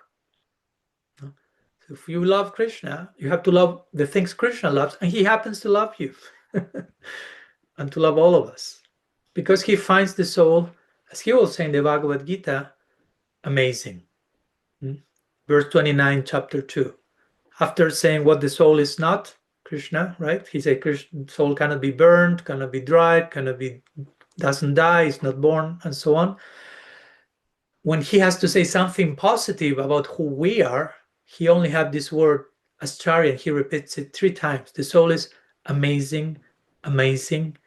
So if you love Krishna, you have to love the things Krishna loves, and he happens to love you and to love all of us. Because he finds the soul, as he will say in the Bhagavad Gita, amazing. Verse 29, chapter 2. After saying what the soul is not, Krishna, right? He said, Krishna, soul cannot be burned, cannot be dried, doesn't die, is not born, and so on. When he has to say something positive about who we are, he only has this word, Ascharya, and he repeats it 3 times. The soul is amazing, amazing,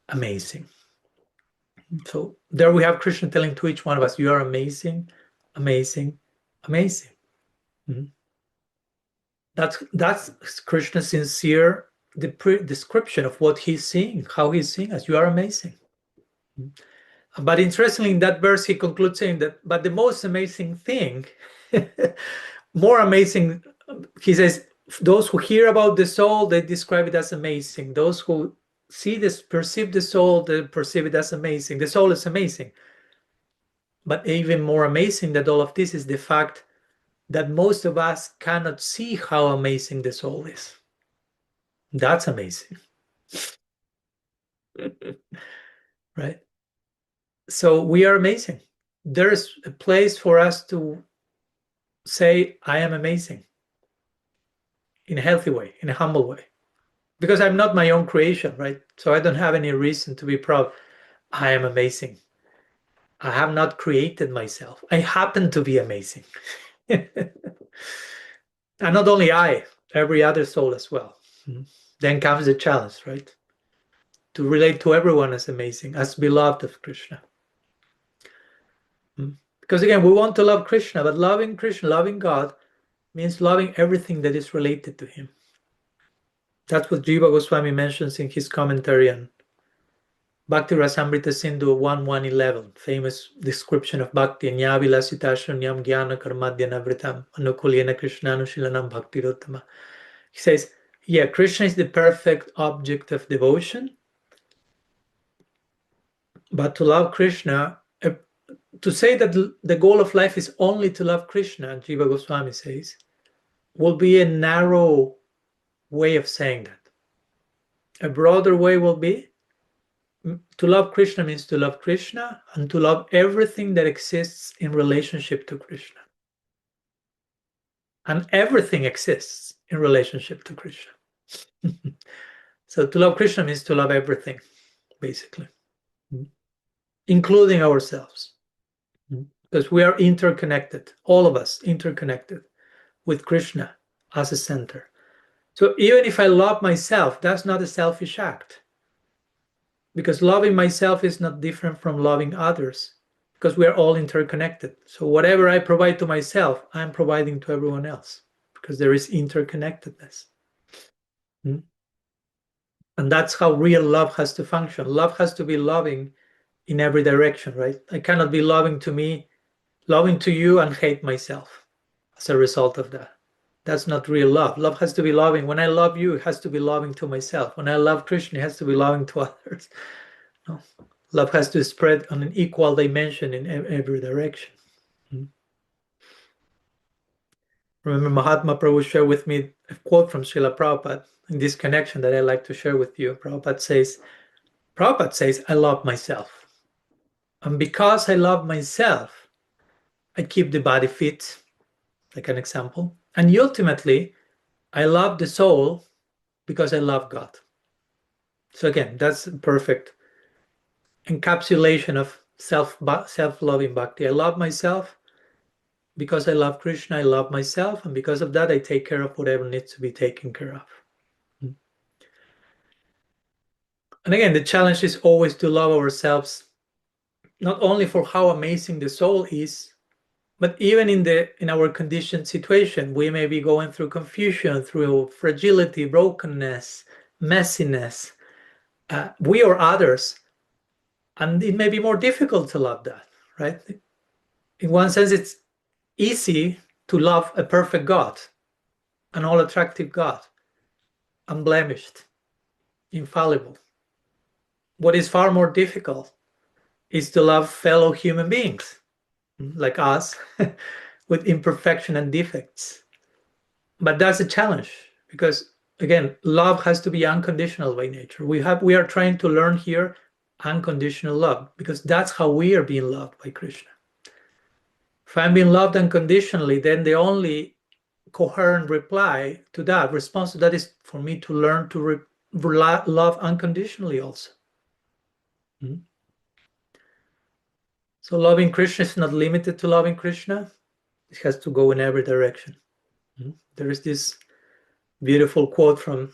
amazing. So there we have Krishna telling to each one of us, you are amazing, amazing, amazing. That's Krishna's sincere description of what he's seeing, how he's seeing us. You are amazing. But interestingly, in that verse, he concludes saying that, but the most amazing thing, more amazing, he says, those who hear about the soul, they describe it as amazing. Those who see this, perceive the soul, they perceive it as amazing. The soul is amazing. But even more amazing than all of this is the fact that most of us cannot see how amazing the soul is. That's amazing. Right? So we are amazing. There's a place for us to say, I am amazing in a healthy way, in a humble way. Because I'm not my own creation, right? So I don't have any reason to be proud. I am amazing. I have not created myself. I happen to be amazing. And not only I, every other soul as well. Then comes the challenge, right? To relate to everyone as amazing, as beloved of Krishna. Because again, we want to love Krishna, but loving Krishna, loving God, means loving everything that is related to him. That's what Jiva Goswami mentions in his commentary on Bhakti Rasamrita Sindhu 1.1.11, famous description of Bhakti. Nyavilasitashanyam jnana karmadhyanavritam anukulyena krishnanushilanam bhaktirottama. He says, yeah, Krishna is the perfect object of devotion, but to love Krishna, to say that the goal of life is only to love Krishna, Jiva Goswami says, will be a narrow way of saying that. A broader way will be to love Krishna means to love Krishna and to love everything that exists in relationship to Krishna. And everything exists in relationship to Krishna. So to love Krishna means to love everything, basically, including ourselves. Because we are interconnected, all of us interconnected with Krishna as a center. So even if I love myself, that's not a selfish act. Because loving myself is not different from loving others, because we are all interconnected. So whatever I provide to myself, I'm providing to everyone else, because there is interconnectedness. And that's how real love has to function. Love has to be loving in every direction, right? I cannot be loving to me, loving to you, and hate myself as a result of that. That's not real love. Love has to be loving. When I love you, it has to be loving to myself. When I love Krishna, it has to be loving to others. No. Love has to spread on an equal dimension in every direction. Remember, Mahatma Prabhu shared with me a quote from Srila Prabhupada in this connection that I like to share with you. Prabhupada says, I love myself. And because I love myself, I keep the body fit, like an example. And ultimately, I love the soul because I love God. So again, that's a perfect encapsulation of self-loving bhakti. I love myself because I love Krishna, I love myself, and because of that, I take care of whatever needs to be taken care of. And again, the challenge is always to love ourselves, not only for how amazing the soul is, but even in our conditioned situation. We may be going through confusion, through fragility, brokenness, messiness, we or others, and it may be more difficult to love that, right? In one sense, it's easy to love a perfect God, an all-attractive God, unblemished, infallible. What is far more difficult is to love fellow human beings like us with imperfection and defects. But that's a challenge because, again, love has to be unconditional by nature. We are trying to learn here unconditional love because that's how we are being loved by Krishna. If I'm being loved unconditionally, then the only coherent reply to that, response to that, is for me to learn to love unconditionally also. So loving Krishna is not limited to loving Krishna. It has to go in every direction. There is this beautiful quote from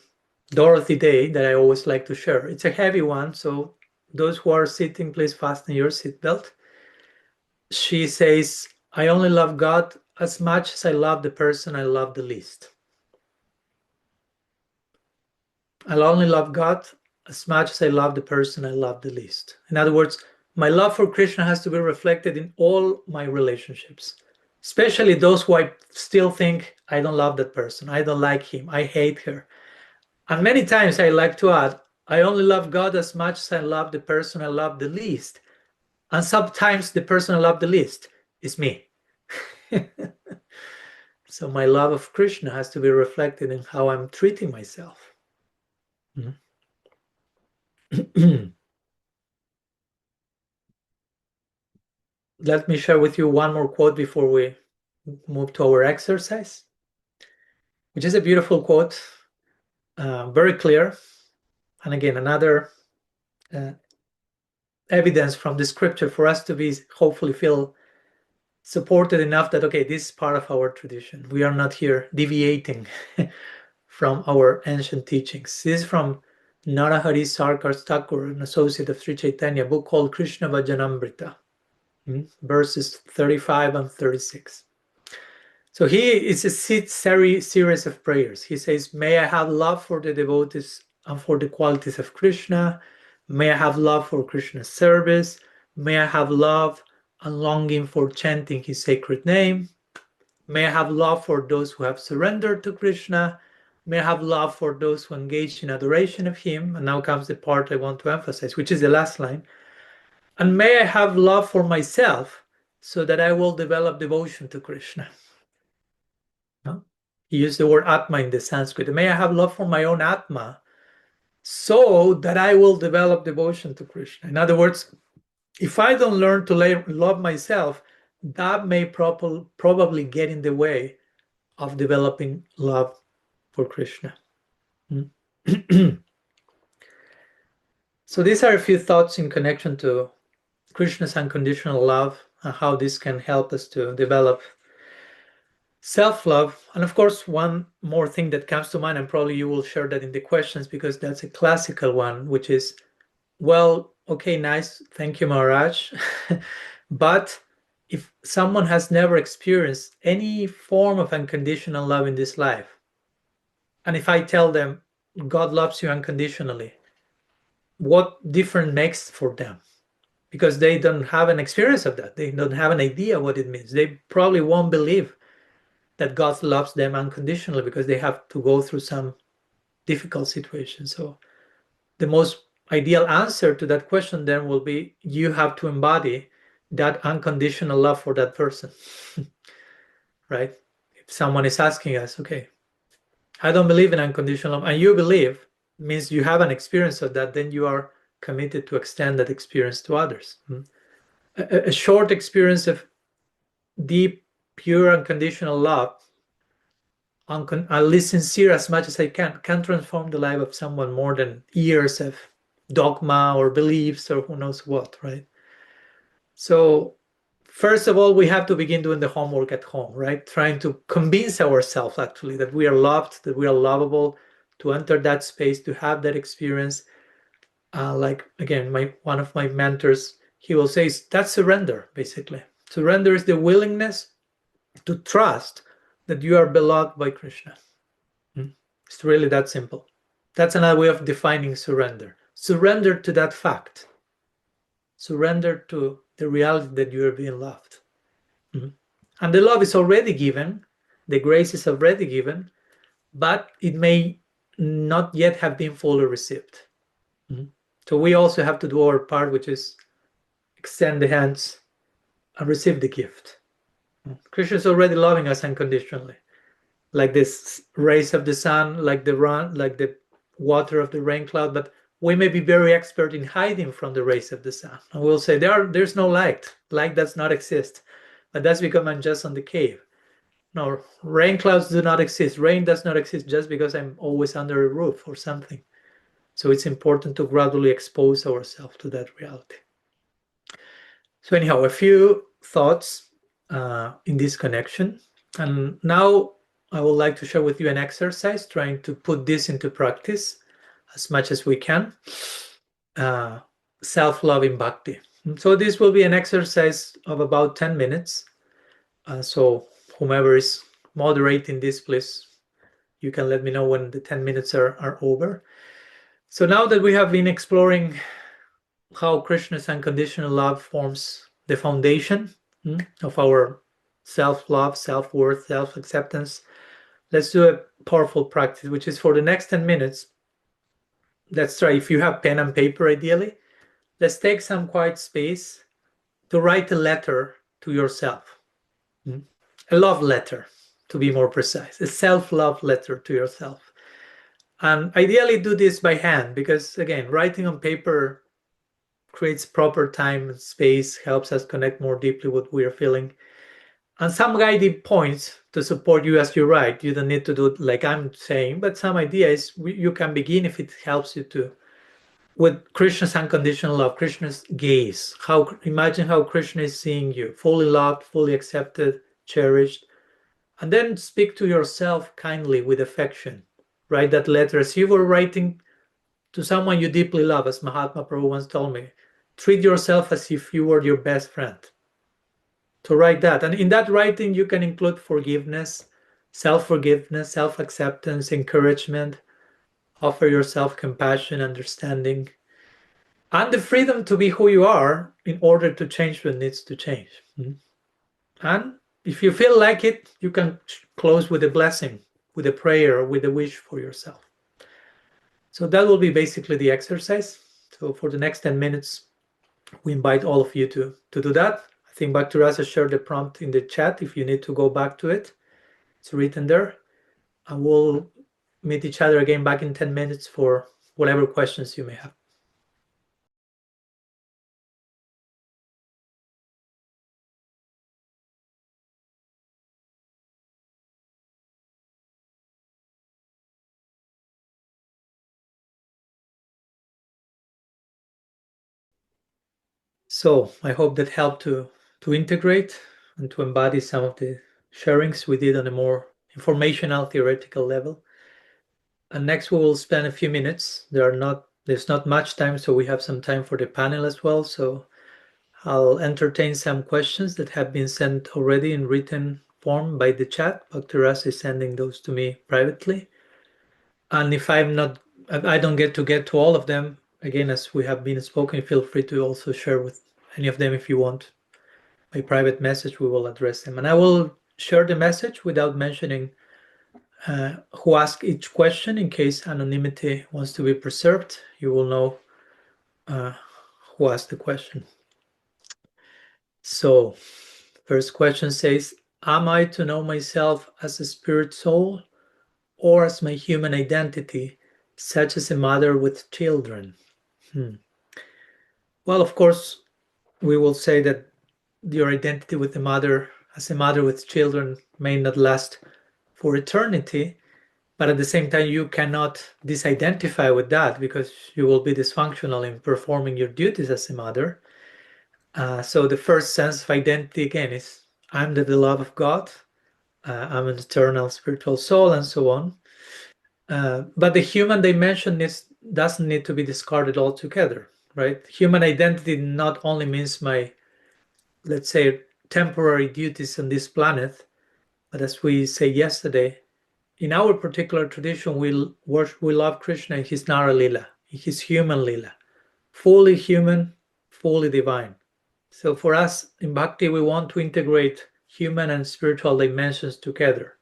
Dorothy Day that I always like to share. It's a heavy one, so those who are sitting, please fasten your seatbelt. She says, I only love God as much as I love the person I love the least. I'll only love God as much as I love the person I love the least. In other words, my love for Krishna has to be reflected in all my relationships, especially those who I still think I don't love that person, I don't like him, I hate her. And many times I like to add, I only love God as much as I love the person I love the least. And sometimes the person I love the least is me. So my love of Krishna has to be reflected in how I'm treating myself. Let me share with you one more quote before we move to our exercise, which is a beautiful quote, very clear. And again, another evidence from the scripture for us to be, hopefully feel supported enough that, okay, this is part of our tradition. We are not here deviating from our ancient teachings. This is from Narahari Sarkar Thakur, an associate of Sri Chaitanya, book called Krishna-bhakti. verses 35 and 36. So it's a series of prayers. He says, may I have love for the devotees and for the qualities of Krishna. May I have love for Krishna's service. May I have love and longing for chanting his sacred name. May I have love for those who have surrendered to Krishna. May I have love for those who engage in adoration of him. And now comes the part I want to emphasize, which is the last line. And may I have love for myself so that I will develop devotion to Krishna. He used the word atma in the Sanskrit. May I have love for my own atma so that I will develop devotion to Krishna. In other words, if I don't learn to love myself, that may probably get in the way of developing love for Krishna. So these are a few thoughts in connection to Krishna's unconditional love and how this can help us to develop self-love. And of course, one more thing that comes to mind, and probably you will share that in the questions because that's a classical one, which is, well, okay, nice, thank you, Maharaj. But if someone has never experienced any form of unconditional love in this life, and if I tell them God loves you unconditionally, what difference makes for them? Because they don't have an experience of that. They don't have an idea what it means. They probably won't believe that God loves them unconditionally because they have to go through some difficult situation. So the most ideal answer to that question then will be, you have to embody that unconditional love for that person. Right? If someone is asking us, okay, I don't believe in unconditional love, and you believe, means you have an experience of that, then you are committed to extend that experience to others. A short experience of deep, pure, unconditional love, I'll be sincere as much as I can transform the life of someone more than years of dogma or beliefs or who knows what, right? So first of all, we have to begin doing the homework at home, right? Trying to convince ourselves actually that we are loved, that we are lovable, to enter that space, to have that experience. Like again, one of my mentors, he will say, that's surrender, basically. Surrender is the willingness to trust that you are beloved by Krishna. It's really that simple. That's another way of defining surrender. Surrender to that fact. Surrender to the reality that you are being loved. And the love is already given, the grace is already given, but it may not yet have been fully received. So we also have to do our part, which is extend the hands and receive the gift. Krishna is already loving us unconditionally, like this rays of the sun, like the water of the rain cloud. But we may be very expert in hiding from the rays of the sun, and we'll say there's no light. Light does not exist, but that's because I'm just on the cave. No, rain clouds do not exist. Rain does not exist just because I'm always under a roof or something. So it's important to gradually expose ourselves to that reality. So anyhow, a few thoughts in this connection. And now I would like to share with you an exercise trying to put this into practice as much as we can. Self-loving bhakti. So this will be an exercise of about 10 minutes. So whomever is moderating this, please, you can let me know when the 10 minutes are over. So now that we have been exploring how Krishna's unconditional love forms the foundation of our self-love, self-worth, self-acceptance, let's do a powerful practice, which is for the next 10 minutes. Let's try, if you have pen and paper, ideally, let's take some quiet space to write a letter to yourself. A love letter, to be more precise, a self-love letter to yourself. And ideally do this by hand, because again, writing on paper creates proper time and space, helps us connect more deeply with what we are feeling. And some guiding points to support you as you write. You don't need to do it like I'm saying, but some ideas you can begin if it helps you to. With Krishna's unconditional love, Krishna's gaze. Imagine how Krishna is seeing you, fully loved, fully accepted, cherished. And then speak to yourself kindly with affection. Write that letter as you were writing to someone you deeply love, as Mahatma Prabhu once told me. Treat yourself as if you were your best friend. write that. And in that writing, you can include forgiveness, self-forgiveness, self-acceptance, encouragement, offer yourself compassion, understanding, and the freedom to be who you are in order to change what needs to change. And if you feel like it, you can close with a blessing, with a prayer, or with a wish for yourself. So that will be basically the exercise. So for the next 10 minutes, we invite all of you to do that. I think Bhakti-Rasa shared the prompt in the chat if you need to go back to it. It's written there. And we'll meet each other again back in 10 minutes for whatever questions you may have. So I hope that helped to integrate and to embody some of the sharings we did on a more informational, theoretical level. And next we will spend a few minutes. There's not much time, so we have some time for the panel as well. So I'll entertain some questions that have been sent already in written form by the chat. Bhakti-Rasa is sending those to me privately. And if I don't get to all of them, again, as we have been spoken, feel free to also share with any of them if you want. By private message, we will address them. And I will share the message without mentioning who asked each question in case anonymity wants to be preserved. You will know who asked the question. So, first question says, am I to know myself as a spirit soul or as my human identity, such as a mother with children? Well, of course, we will say that your identity with the mother, as a mother with children, may not last for eternity, but at the same time, you cannot disidentify with that because you will be dysfunctional in performing your duties as a mother. So the first sense of identity, again, is I'm the beloved of God, I'm an eternal spiritual soul, and so on. But the human dimension doesn't need to be discarded altogether, right? Human identity not only means my, let's say, temporary duties on this planet, but as we say yesterday, in our particular tradition, we love Krishna in his Nara Lila, in his human Lila, fully human, fully divine. So for us in Bhakti, we want to integrate human and spiritual dimensions together.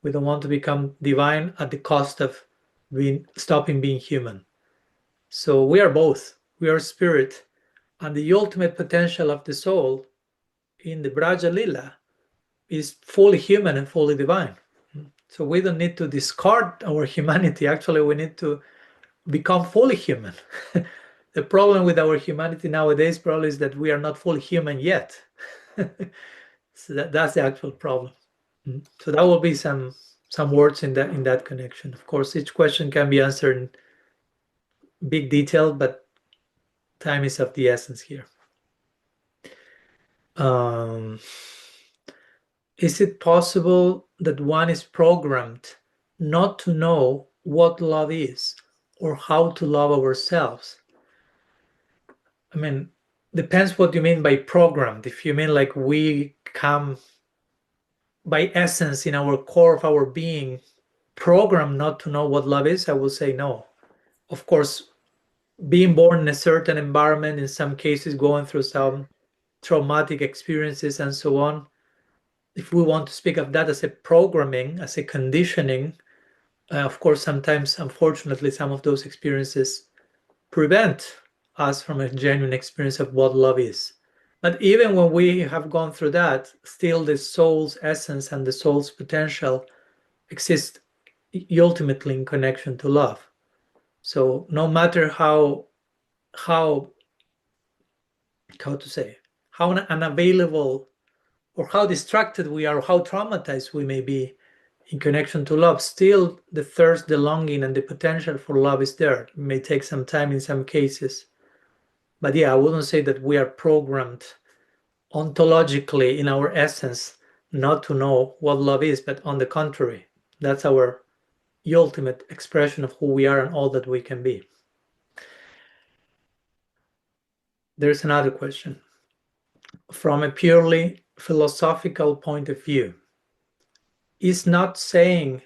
We don't want to become divine at the cost of stopping being human. So we are both. We are spirit, and the ultimate potential of the soul in the Braja Lila is fully human and fully divine. So we don't need to discard our humanity. Actually, we need to become fully human. The problem with our humanity nowadays probably is that we are not fully human yet. So that's the actual problem. So that will be some words in that connection. Of course, each question can be answered in big detail, but time is of the essence here. Is it possible that one is programmed not to know what love is or how to love ourselves? I mean, depends what you mean by programmed. If you mean like we come by essence in our core of our being programmed not to know what love is, I will say no. Of course, being born in a certain environment, in some cases going through some traumatic experiences and so on, if we want to speak of that as a programming, as a conditioning, of course, sometimes, unfortunately, some of those experiences prevent us from a genuine experience of what love is. But even when we have gone through that, still the soul's essence and the soul's potential exist ultimately in connection to love. So no matter how to say, how unavailable or how distracted we are, or how traumatized we may be in connection to love, still the thirst, the longing, and the potential for love is there. It may take some time in some cases. But yeah, I wouldn't say that we are programmed ontologically in our essence not to know what love is, but on the contrary, that's our ultimate expression of who we are and all that we can be. There's another question. From a purely philosophical point of view, is not saying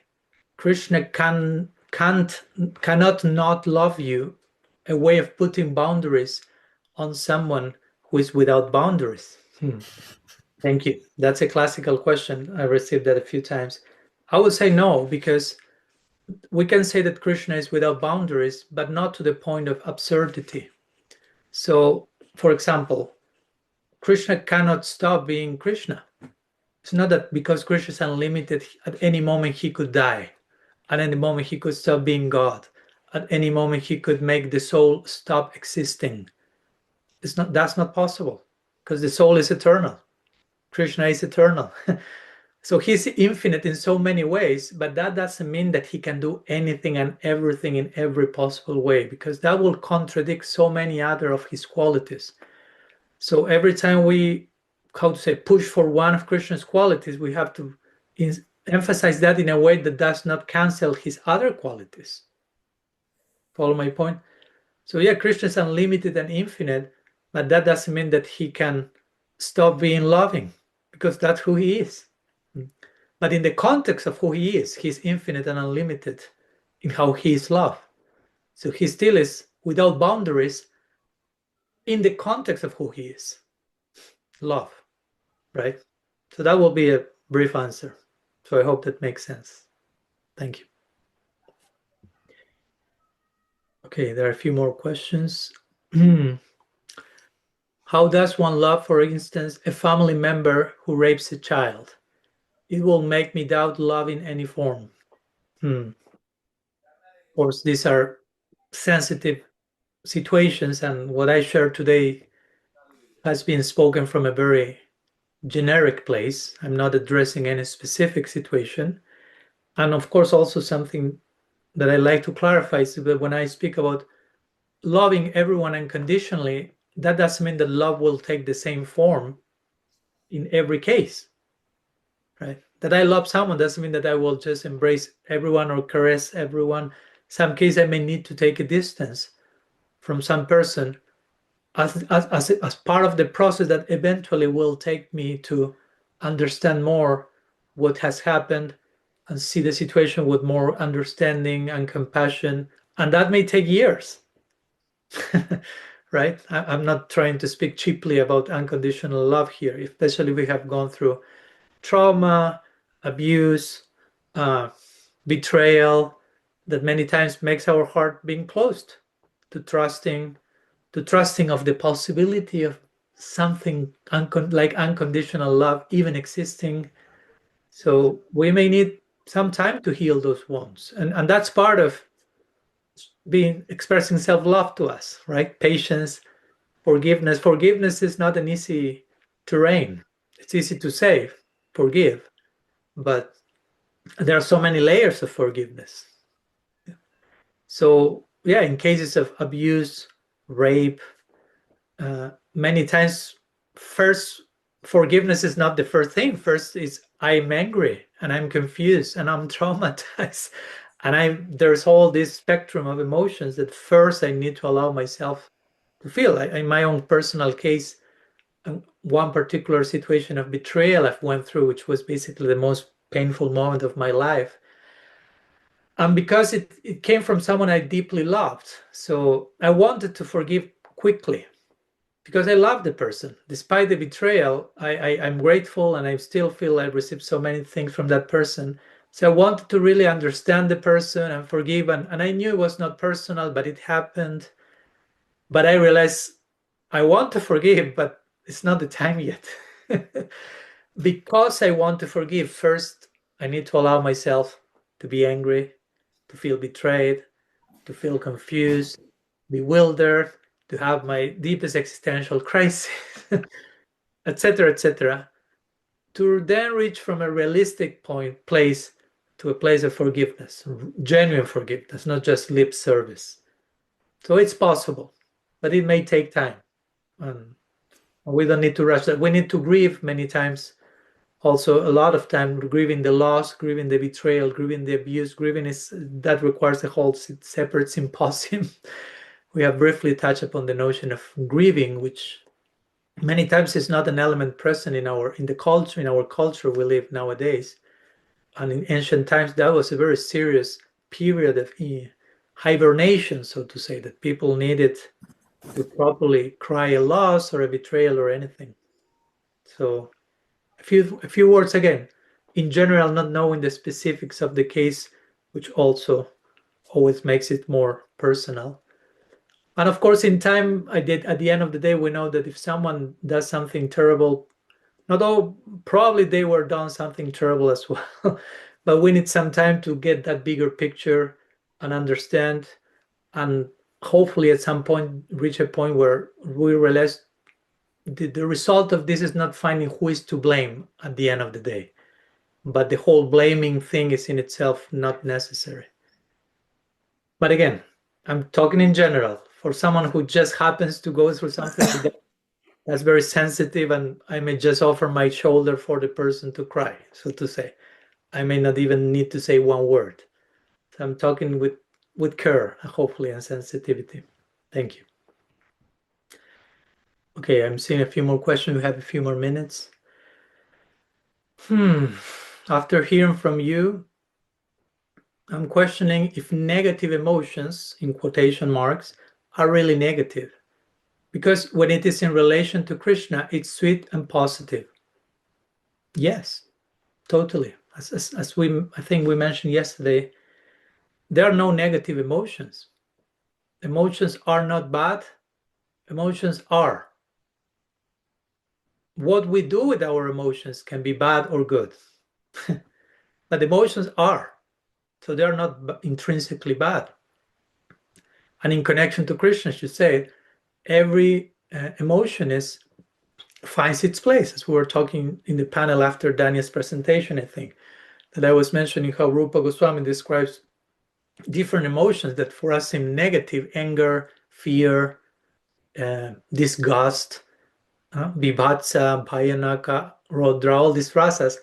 Krishna cannot not love you, a way of putting boundaries on someone who is without boundaries. Thank you. That's a classical question. I received that a few times. I would say no, because we can say that Krishna is without boundaries, but not to the point of absurdity. So, for example, Krishna cannot stop being Krishna. It's not that because Krishna is unlimited, at any moment he could die. At any moment he could stop being God. At any moment he could make the soul stop existing. That's not possible, because the soul is eternal. Krishna is eternal. So he's infinite in so many ways, but that doesn't mean that he can do anything and everything in every possible way, because that will contradict so many other of his qualities. So every time we, push for one of Krishna's qualities, we have to emphasize that in a way that does not cancel his other qualities. Follow my point? So yeah, Krishna is unlimited and infinite, but that doesn't mean that he can stop being loving, because that's who he is. But in the context of who he is, he's infinite and unlimited in how he is love. So he still is without boundaries in the context of who he is, love, right? So that will be a brief answer. So I hope that makes sense. Thank you. Okay, there are a few more questions. How does one love, for instance, a family member who rapes a child? It will make me doubt love in any form. Of course, these are sensitive situations, and what I share today has been spoken from a very generic place. I'm not addressing any specific situation. And of course, also something that I like to clarify is that when I speak about loving everyone unconditionally, that doesn't mean that love will take the same form in every case, right? That I love someone doesn't mean that I will just embrace everyone or caress everyone. Some case I may need to take a distance from some person as part of the process that eventually will take me to understand more what has happened and see the situation with more understanding and compassion. And that may take years. Right? I'm not trying to speak cheaply about unconditional love here, especially we have gone through trauma, abuse, betrayal, that many times makes our heart being closed to trusting of the possibility of something like unconditional love even existing. So we may need some time to heal those wounds, and that's part of being expressing self-love to us, right? Patience, forgiveness is not an easy terrain. It's easy to say forgive, but there are so many layers of forgiveness. So yeah, in cases of abuse, rape, many times first forgiveness is not the first thing. First is I'm angry and I'm confused and I'm traumatized, and there's all this spectrum of emotions that first I need to allow myself to feel. In my own personal case, one particular situation of betrayal I've went through, which was basically the most painful moment of my life, and because it came from someone I deeply loved, so I wanted to forgive quickly because I love the person. Despite the betrayal, I'm grateful and I still feel I received so many things from that person. So I wanted to really understand the person and forgive. And I knew it was not personal, but it happened. But I realized I want to forgive, but it's not the time yet. Because I want to forgive, first, I need to allow myself to be angry, to feel betrayed, to feel confused, bewildered, to have my deepest existential crisis, etc., to then reach from a realistic place to a place of forgiveness, genuine forgiveness, not just lip service. So it's possible, but it may take time. And we don't need to rush that. We need to grieve many times. Also, a lot of time grieving the loss, grieving the betrayal, grieving the abuse. Grieving that requires a whole separate symposium. We have briefly touched upon the notion of grieving, which many times it's not an element present in the culture, in our culture we live nowadays. And in ancient times, that was a very serious period of hibernation, so to say, that people needed to properly cry a loss or a betrayal or anything. So a few words again. In general, not knowing the specifics of the case, which also always makes it more personal. And of course, in time, at the end of the day, we know that if someone does something terrible, not all, probably they were done something terrible as well, but we need some time to get that bigger picture and understand, and hopefully at some point reach a point where we realize the result of this is not finding who is to blame at the end of the day, but the whole blaming thing is in itself not necessary. But again, I'm talking in general. For someone who just happens to go through something like that, that's very sensitive, and I may just offer my shoulder for the person to cry, so to say. I may not even need to say one word. So I'm talking with care, hopefully, and sensitivity. Thank you. Okay, I'm seeing a few more questions. We have a few more minutes. After hearing from you, I'm questioning if negative emotions, in quotation marks, are really negative. Because when it is in relation to Krishna, it's sweet and positive. Yes, totally. As I think we mentioned yesterday, there are no negative emotions. Emotions are not bad. Emotions are. What we do with our emotions can be bad or good. But emotions are. So they are not intrinsically bad. And in connection to Krishna, as you say, every emotion finds its place. As we were talking in the panel after Daniel's presentation, I think, that I was mentioning how Rupa Goswami describes different emotions that for us seem negative: anger, fear, disgust, vibhatsa, bhayanaka, rodra, all these rasas,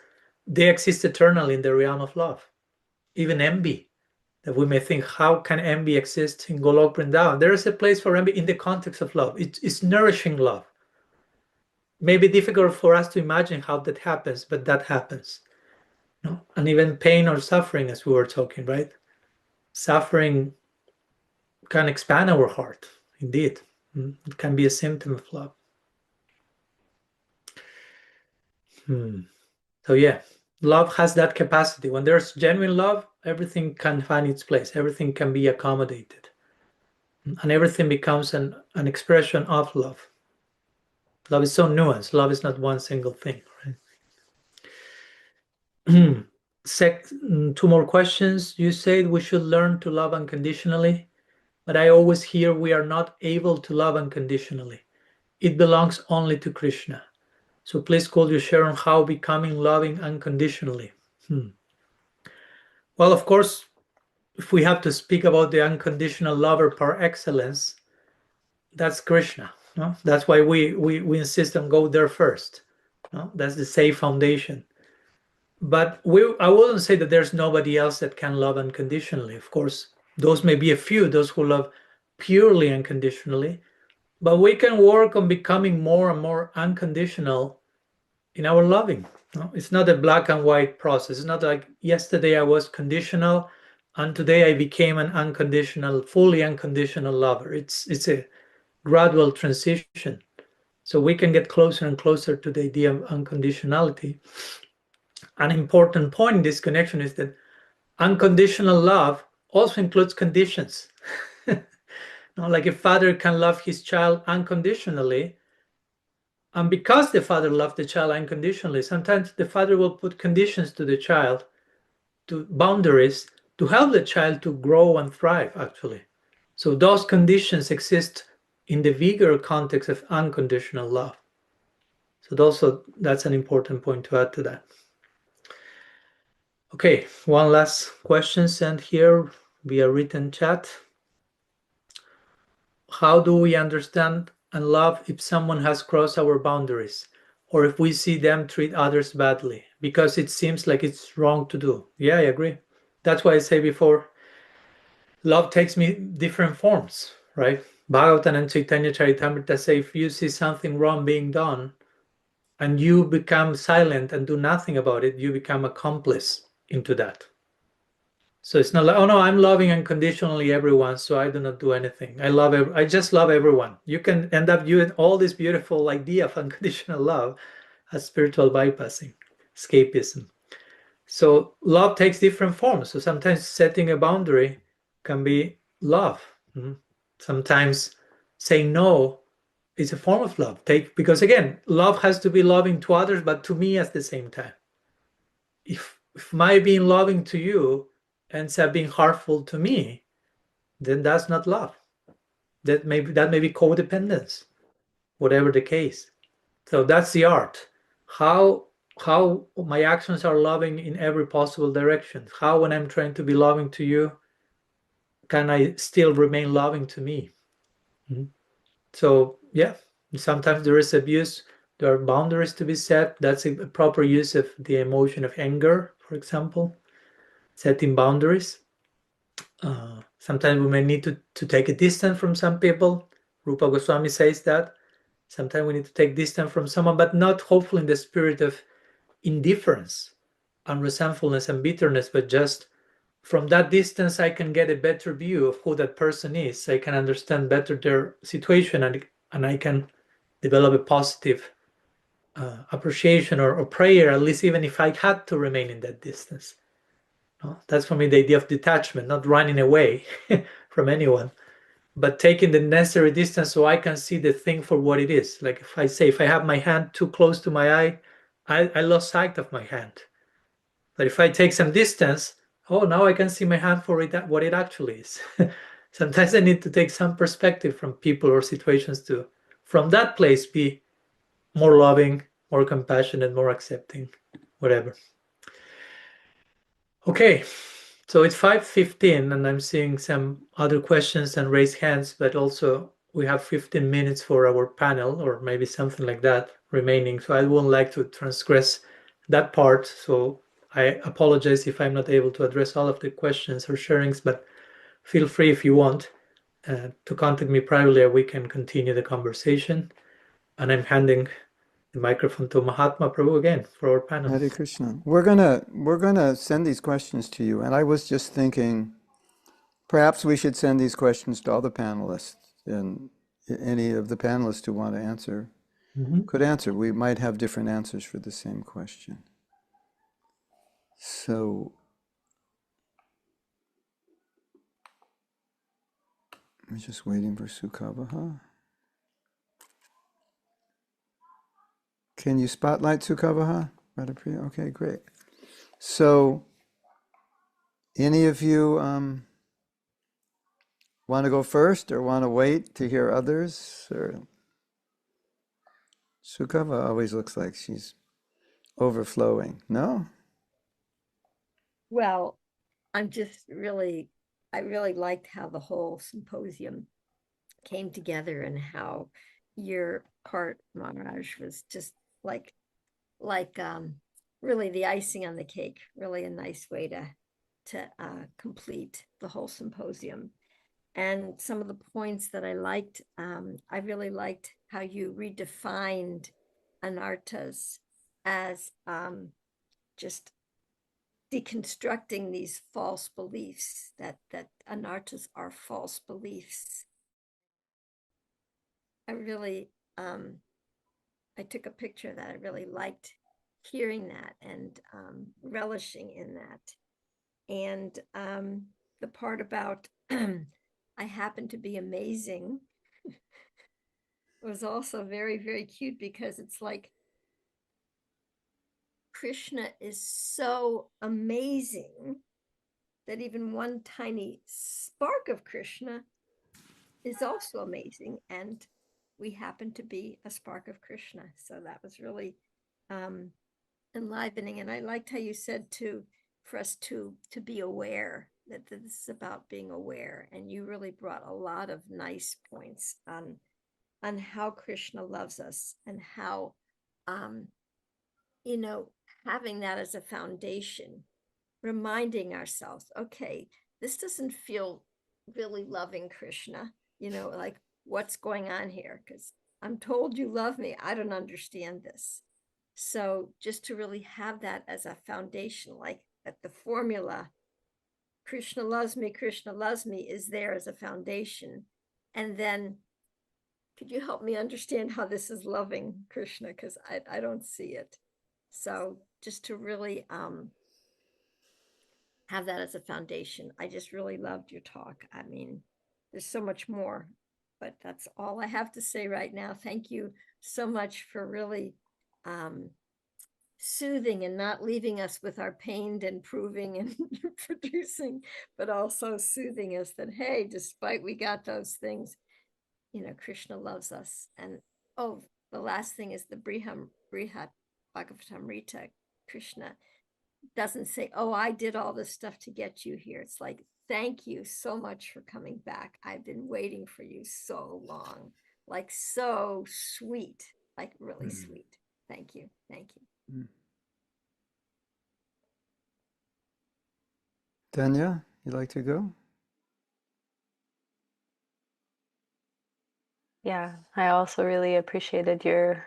they exist eternally in the realm of love. Even envy, that we may think, how can envy exist in Golok Vrindavan? There is a place for envy in the context of love. It's nourishing love. It may be difficult for us to imagine how that happens, but that happens. No? And even pain or suffering, as we were talking, right? Suffering can expand our heart, indeed. It can be a symptom of love. So yeah, love has that capacity. When there's genuine love, everything can find its place. Everything can be accommodated. And everything becomes an expression of love. Love is so nuanced. Love is not one single thing, right? Two more questions. You said we should learn to love unconditionally, but I always hear we are not able to love unconditionally. It belongs only to Krishna. So please could you share on how becoming loving unconditionally? Well, of course, if we have to speak about the unconditional lover par excellence, that's Krishna. No? That's why we insist on go there first. No? That's the safe foundation. But I wouldn't say that there's nobody else that can love unconditionally. Of course, those may be a few, those who love purely unconditionally. But we can work on becoming more and more unconditional in our loving. No? It's not a black and white process. It's not like yesterday I was conditional and today I became an unconditional, fully unconditional lover. It's a gradual transition. So we can get closer and closer to the idea of unconditionality. An important point in this connection is that unconditional love also includes conditions. Like a father can love his child unconditionally, and because the father loved the child unconditionally, sometimes the father will put conditions to the child, to boundaries, to help the child to grow and thrive, actually. So those conditions exist in the bigger context of unconditional love. So that's an important point to add to that. Okay, one last question sent here via written chat. How do we understand and love if someone has crossed our boundaries, or if we see them treat others badly? Because it seems like it's wrong to do. Yeah, I agree. That's why I say before, love takes me different forms, right? Bhagavatam and Chaitanya Charitamrita say if you see something wrong being done and you become silent and do nothing about it, you become accomplice into that. So it's not like, oh no, I'm loving unconditionally everyone, so I do not do anything. I just love everyone. You can end up doing all this beautiful idea of unconditional love as spiritual bypassing, escapism. So love takes different forms. So sometimes setting a boundary can be love. Sometimes saying no is a form of love. Because again, love has to be loving to others, but to me at the same time. If my being loving to you ends up being harmful to me, then that's not love. That may be codependence, whatever the case. So that's the art. How how my actions are loving in every possible direction. How when I'm trying to be loving to you, can I still remain loving to me? Mhm. So yeah, sometimes there is abuse. There are boundaries to be set. That's a proper use of the emotion of anger, for example, setting boundaries. Sometimes we may need to take a distance from some people. Rupa Goswami says that. Sometimes we need to take distance from someone, but not hopefully in the spirit of indifference and resentfulness and bitterness, but just from that distance, I can get a better view of who that person is. I can understand better their situation, and I can develop a positive appreciation or prayer, at least even if I had to remain in that distance. No? That's for me the idea of detachment, not running away from anyone, but taking the necessary distance so I can see the thing for what it is. Like if I have my hand too close to my eye, I lost sight of my hand. But if I take some distance, oh, now I can see my hand for it, what it actually is. Sometimes I need to take some perspective from people or situations to, from that place, be more loving, more compassionate, more accepting, whatever. Okay, so it's 5:15 and I'm seeing some other questions and raised hands, but also we have 15 minutes for our panel or maybe something like that remaining. So I wouldn't like to transgress that part. So I apologize if I'm not able to address all of the questions or sharings, but feel free if you want to contact me privately and we can continue the conversation. And I'm handing the microphone to Mahatma Prabhu again for our panel. Hare Krishna. We're gonna send these questions to you, and I was just thinking perhaps we should send these questions to all the panelists, and any of the panelists who want to answer could answer. We might have different answers for the same question. So I'm just waiting for Sukavaha. Can you spotlight Sukavaha? Radhapriya? Okay, great. So any of you want to go first or want to wait to hear others? Or Sukava always looks like she's overflowing. No? Well, I really liked how the whole symposium came together and how your part, Maharaj, was just like really the icing on the cake, really a nice way to complete the whole symposium. And some of the points that I liked, I really liked how you redefined anartas as just deconstructing these false beliefs that anartas are false beliefs. I really I took a picture of that. I really liked hearing that and relishing in that. And the part about I happen to be amazing was also very, very cute because it's like Krishna is so amazing that even one tiny spark of Krishna is also amazing. And we happen to be a spark of Krishna. So that was really enlivening. And I liked how you said for us to be aware that this is about being aware. And you really brought a lot of nice points on how Krishna loves us and how, having that as a foundation, reminding ourselves, okay, this doesn't feel really loving Krishna, like what's going on here, because I'm told you love me. I don't understand this. So just to really have that as a foundation, like that the formula, Krishna loves me is there as a foundation. And then could you help me understand how this is loving Krishna? Because I don't see it. So just to really have that as a foundation. I just really loved your talk. I mean, there's so much more, but that's all I have to say right now. Thank you so much for really soothing and not leaving us with our pain and proving and producing, but also soothing us that, hey, despite we got those things, Krishna loves us. And oh, the last thing is the Brihat Bhagavatamrita. Krishna doesn't say, oh, I did all this stuff to get you here. It's like, thank you so much for coming back. I've been waiting for you so long. Like, so sweet, like really sweet. Thank you. Thank you. Tanya, you'd like to go? Yeah, I also really appreciated your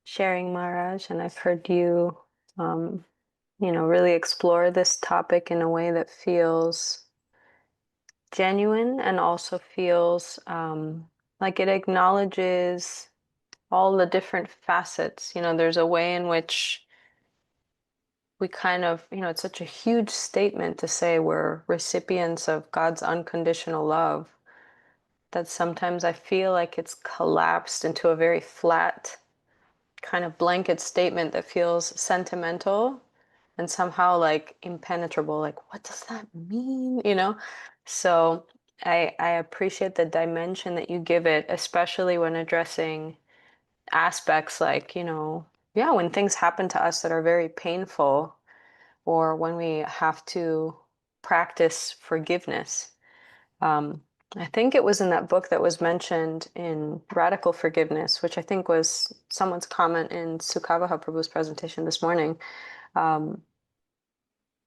sharing, Maharaj, and I've heard you, really explore this topic in a way that feels genuine and also feels like it acknowledges all the different facets. There's a way in which we kind of, it's such a huge statement to say we're recipients of God's unconditional love that sometimes I feel like it's collapsed into a very flat kind of blanket statement that feels sentimental and somehow like impenetrable. Like, what does that mean? So I appreciate the dimension that you give it, especially when addressing aspects like, yeah, when things happen to us that are very painful, or when we have to practice forgiveness. I think it was in that book that was mentioned in Radical Forgiveness, which I think was someone's comment in Sukavaha Prabhu's presentation this morning.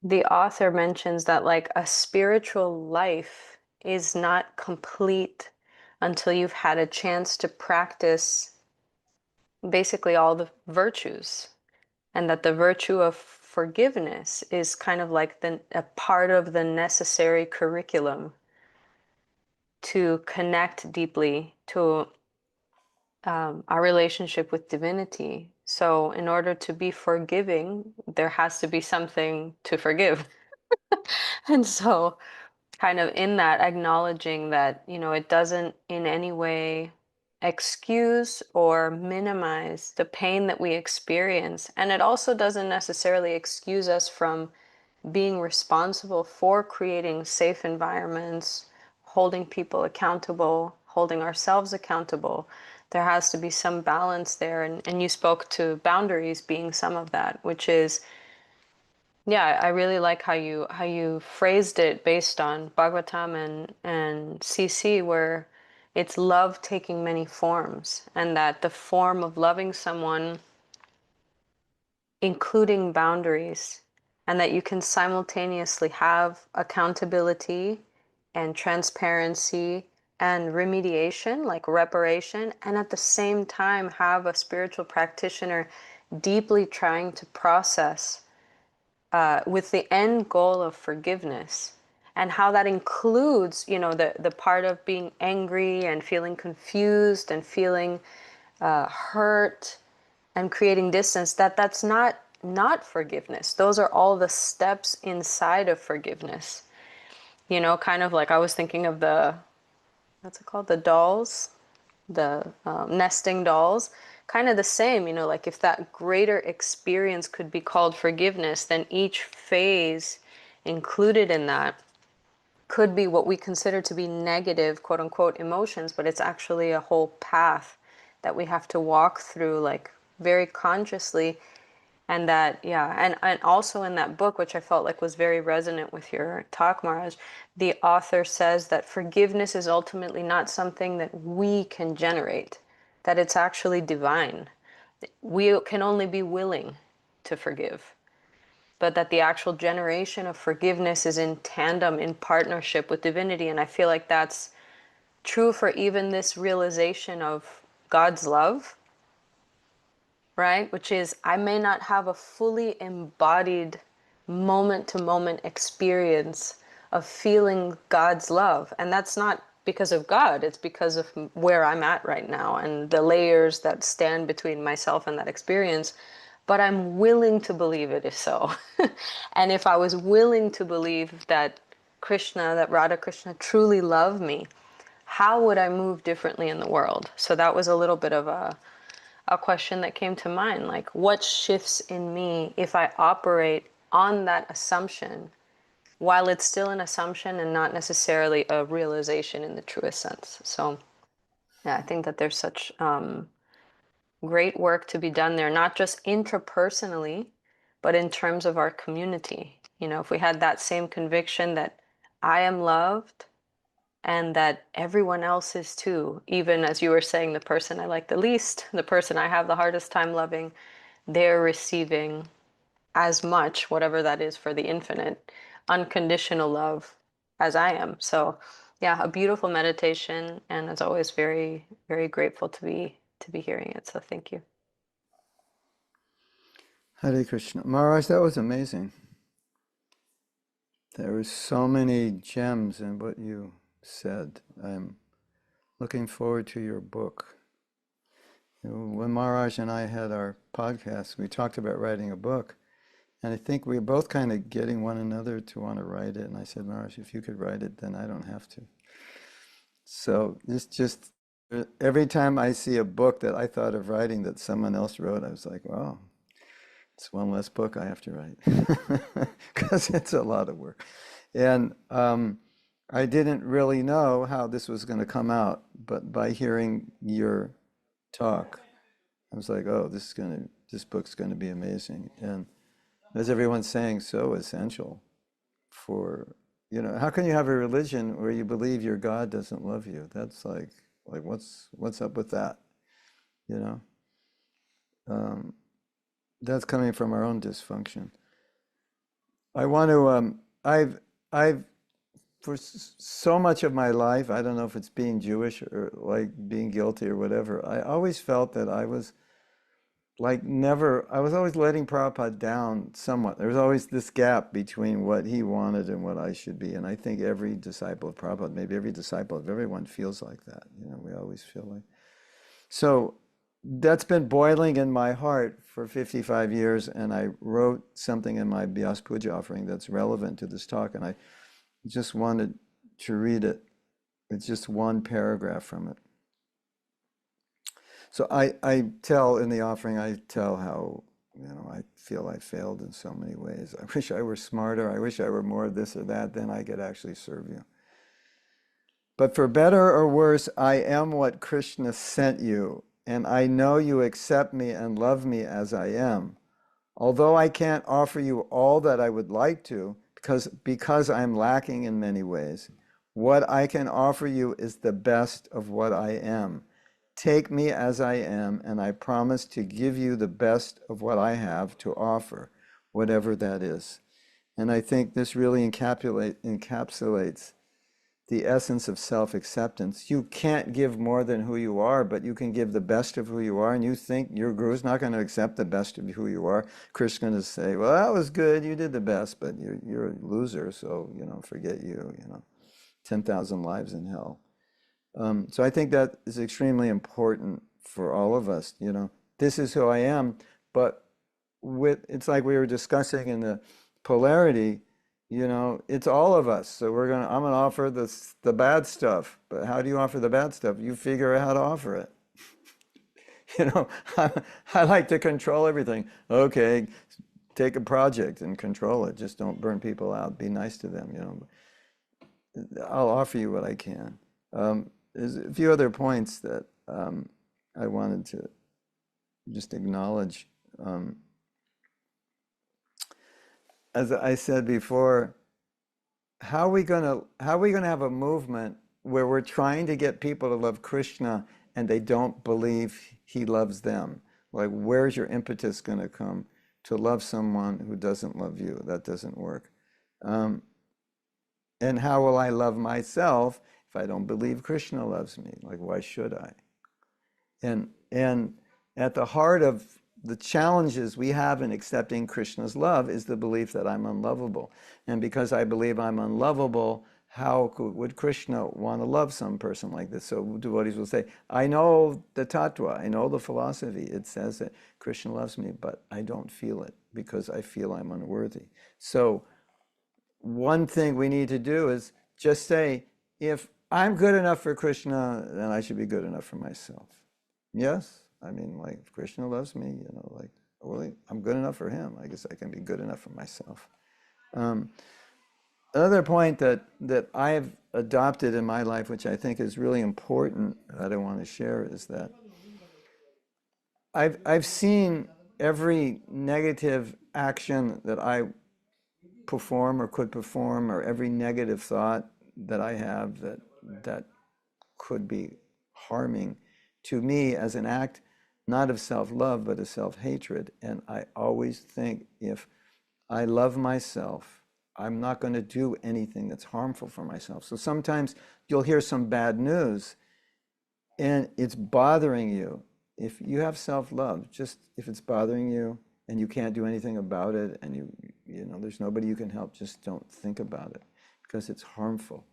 The author mentions that like a spiritual life is not complete until you've had a chance to practice basically all the virtues, and that the virtue of forgiveness is kind of like a part of the necessary curriculum to connect deeply to our relationship with divinity. So in order to be forgiving, there has to be something to forgive. And so kind of in that acknowledging that, it doesn't in any way excuse or minimize the pain that we experience. And it also doesn't necessarily excuse us from being responsible for creating safe environments, holding people accountable, holding ourselves accountable. There has to be some balance there. And you spoke to boundaries being some of that, which is, yeah, I really like how you phrased it based on Bhagavatam and CC, where it's love taking many forms, and that the form of loving someone, including boundaries, and that you can simultaneously have accountability and transparency and remediation, like reparation, and at the same time have a spiritual practitioner deeply trying to process with the end goal of forgiveness, and how that includes, the part of being angry and feeling confused and feeling hurt and creating distance. That's not forgiveness. Those are all the steps inside of forgiveness. Kind of like I was thinking of what's it called, the dolls, the nesting dolls, kind of the same, like if that greater experience could be called forgiveness, then each phase included in that could be what we consider to be negative, quote unquote, emotions, but it's actually a whole path that we have to walk through, like very consciously. And that, yeah, and also in that book, which I felt like was very resonant with your talk, Maharaj, the author says that forgiveness is ultimately not something that we can generate, that it's actually divine. We can only be willing to forgive, but that the actual generation of forgiveness is in tandem, in partnership with divinity. And I feel like that's true for even this realization of God's love, right? Which is, I may not have a fully embodied moment to moment experience of feeling God's love. And that's not because of God, it's because of where I'm at right now and the layers that stand between myself and that experience. But I'm willing to believe it is so. And if I was willing to believe that Krishna, that Radha Krishna truly love me, how would I move differently in the world? So that was a little bit of a question that came to mind, like what shifts in me if I operate on that assumption while it's still an assumption and not necessarily a realization in the truest sense. So yeah, I think that there's such great work to be done there, not just intrapersonally, but in terms of our community. You know, if we had that same conviction that I am loved and that everyone else is too, even as you were saying, the person I like the least, the person I have the hardest time loving, they're receiving as much, whatever that is for the infinite, unconditional love as I am. So yeah, a beautiful meditation, and as always, very, very grateful to be hearing it. So thank you. Hare Krishna. Maharaj, that was amazing. There were so many gems in what you said. I'm looking forward to your book. You know, when Maharaj and I had our podcast, we talked about writing a book. And I think we were both kind of getting one another to want to write it. And I said, Maharaj, if you could write it, then I don't have to. So it's just, every time I see a book that I thought of writing that someone else wrote, I was like, wow, it's one less book I have to write. Because it's a lot of work. And I didn't really know how this was going to come out. But by hearing your talk, I was like, oh, this book's going to be amazing. And as everyone's saying, so essential for, you know, how can you have a religion where you believe your God doesn't love you? That's like what's up with that? You know, that's coming from our own dysfunction. I want to, I've, for so much of my life, I don't know if it's being Jewish or like being guilty or whatever, I always felt that I was I was always letting Prabhupada down somewhat. There was always this gap between what he wanted and what I should be. And I think every disciple of Prabhupada, maybe every disciple of everyone feels like that. You know, we always feel like. So that's been boiling in my heart for 55 years. And I wrote something in my Vyas Puja offering that's relevant to this talk. And I just wanted to read it. It's just one paragraph from it. So I tell in the offering, I tell how, you know, I feel I failed in so many ways. I wish I were smarter. I wish I were more this or that. Then I could actually serve you. But for better or worse, I am what Krishna sent you. And I know you accept me and love me as I am. Although I can't offer you all that I would like to, because I'm lacking in many ways, what I can offer you is the best of what I am. Take me as I am, and I promise to give you the best of what I have to offer, whatever that is. And I think this really encapsulates the essence of self-acceptance. You can't give more than who you are, but you can give the best of who you are, and you think your guru's not going to accept the best of who you are. Krishna's going to say, well, that was good, you did the best, but you're a loser, so, you know, forget you, you know, 10,000 lives in hell. So I think that is extremely important for all of us. You know, this is who I am, but it's like we were discussing in the polarity, you know, it's all of us. So I'm gonna offer the bad stuff, but how do you offer the bad stuff? You figure out how to offer it. You know, I like to control everything. Okay, take a project and control it. Just don't burn people out. Be nice to them, you know. I'll offer you what I can. There's a few other points that I wanted to just acknowledge. As I said before, how are we gonna have a movement where we're trying to get people to love Krishna and they don't believe he loves them? Like, where's your impetus gonna come to love someone who doesn't love you? That doesn't work. And how will I love myself If I don't believe Krishna loves me, like, why should I? And at the heart of the challenges we have in accepting Krishna's love is the belief that I'm unlovable. And because I believe I'm unlovable, would Krishna want to love some person like this? So devotees will say, I know the tattva, I know the philosophy. It says that Krishna loves me, but I don't feel it because I feel I'm unworthy. So one thing we need to do is just say, if I'm good enough for Krishna, then I should be good enough for myself. Yes, I mean, like, if Krishna loves me, you know, like, well, I'm good enough for him. I guess I can be good enough for myself. Another point that I've adopted in my life, which I think is really important, that I want to share, is that I've seen every negative action that I perform or could perform, or every negative thought that I have that could be harming to me, as an act not of self-love but of self-hatred. And I always think, if I love myself, I'm not going to do anything that's harmful for myself. So sometimes you'll hear some bad news and it's bothering you. If you have self-love, just if it's bothering you and you can't do anything about it, and you know there's nobody you can help, just don't think about it, because it's harmful.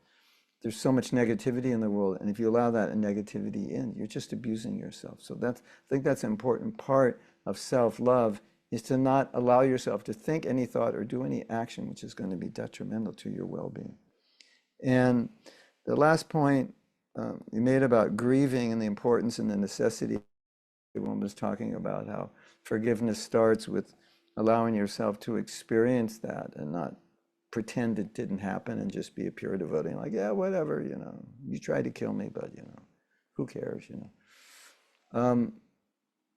There's so much negativity in the world, and if you allow that negativity in, you're just abusing yourself. So I think that's an important part of self-love, is to not allow yourself to think any thought or do any action which is going to be detrimental to your well-being. And the last point you made about grieving and the importance and the necessity, everyone was talking about how forgiveness starts with allowing yourself to experience that and not pretend it didn't happen and just be a pure devotee, like, yeah, whatever, you know, you tried to kill me, but, you know, who cares, you know.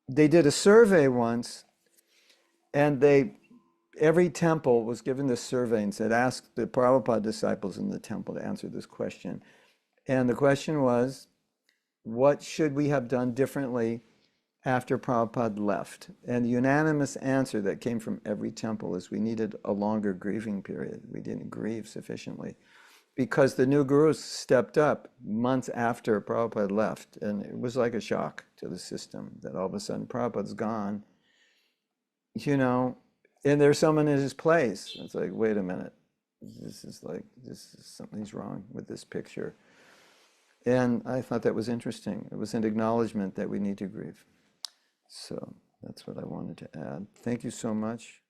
They did a survey once, and every temple was given this survey and said, ask the Prabhupada disciples in the temple to answer this question. And the question was, what should we have done differently after Prabhupada left? And the unanimous answer that came from every temple is, we needed a longer grieving period. We didn't grieve sufficiently, because the new gurus stepped up months after Prabhupada left, and it was like a shock to the system that all of a sudden Prabhupada's gone, you know, and there's someone in his place. It's like, wait a minute, something's wrong with this picture. And I thought that was interesting. It was an acknowledgement that we need to grieve. So that's what I wanted to add. Thank you so much.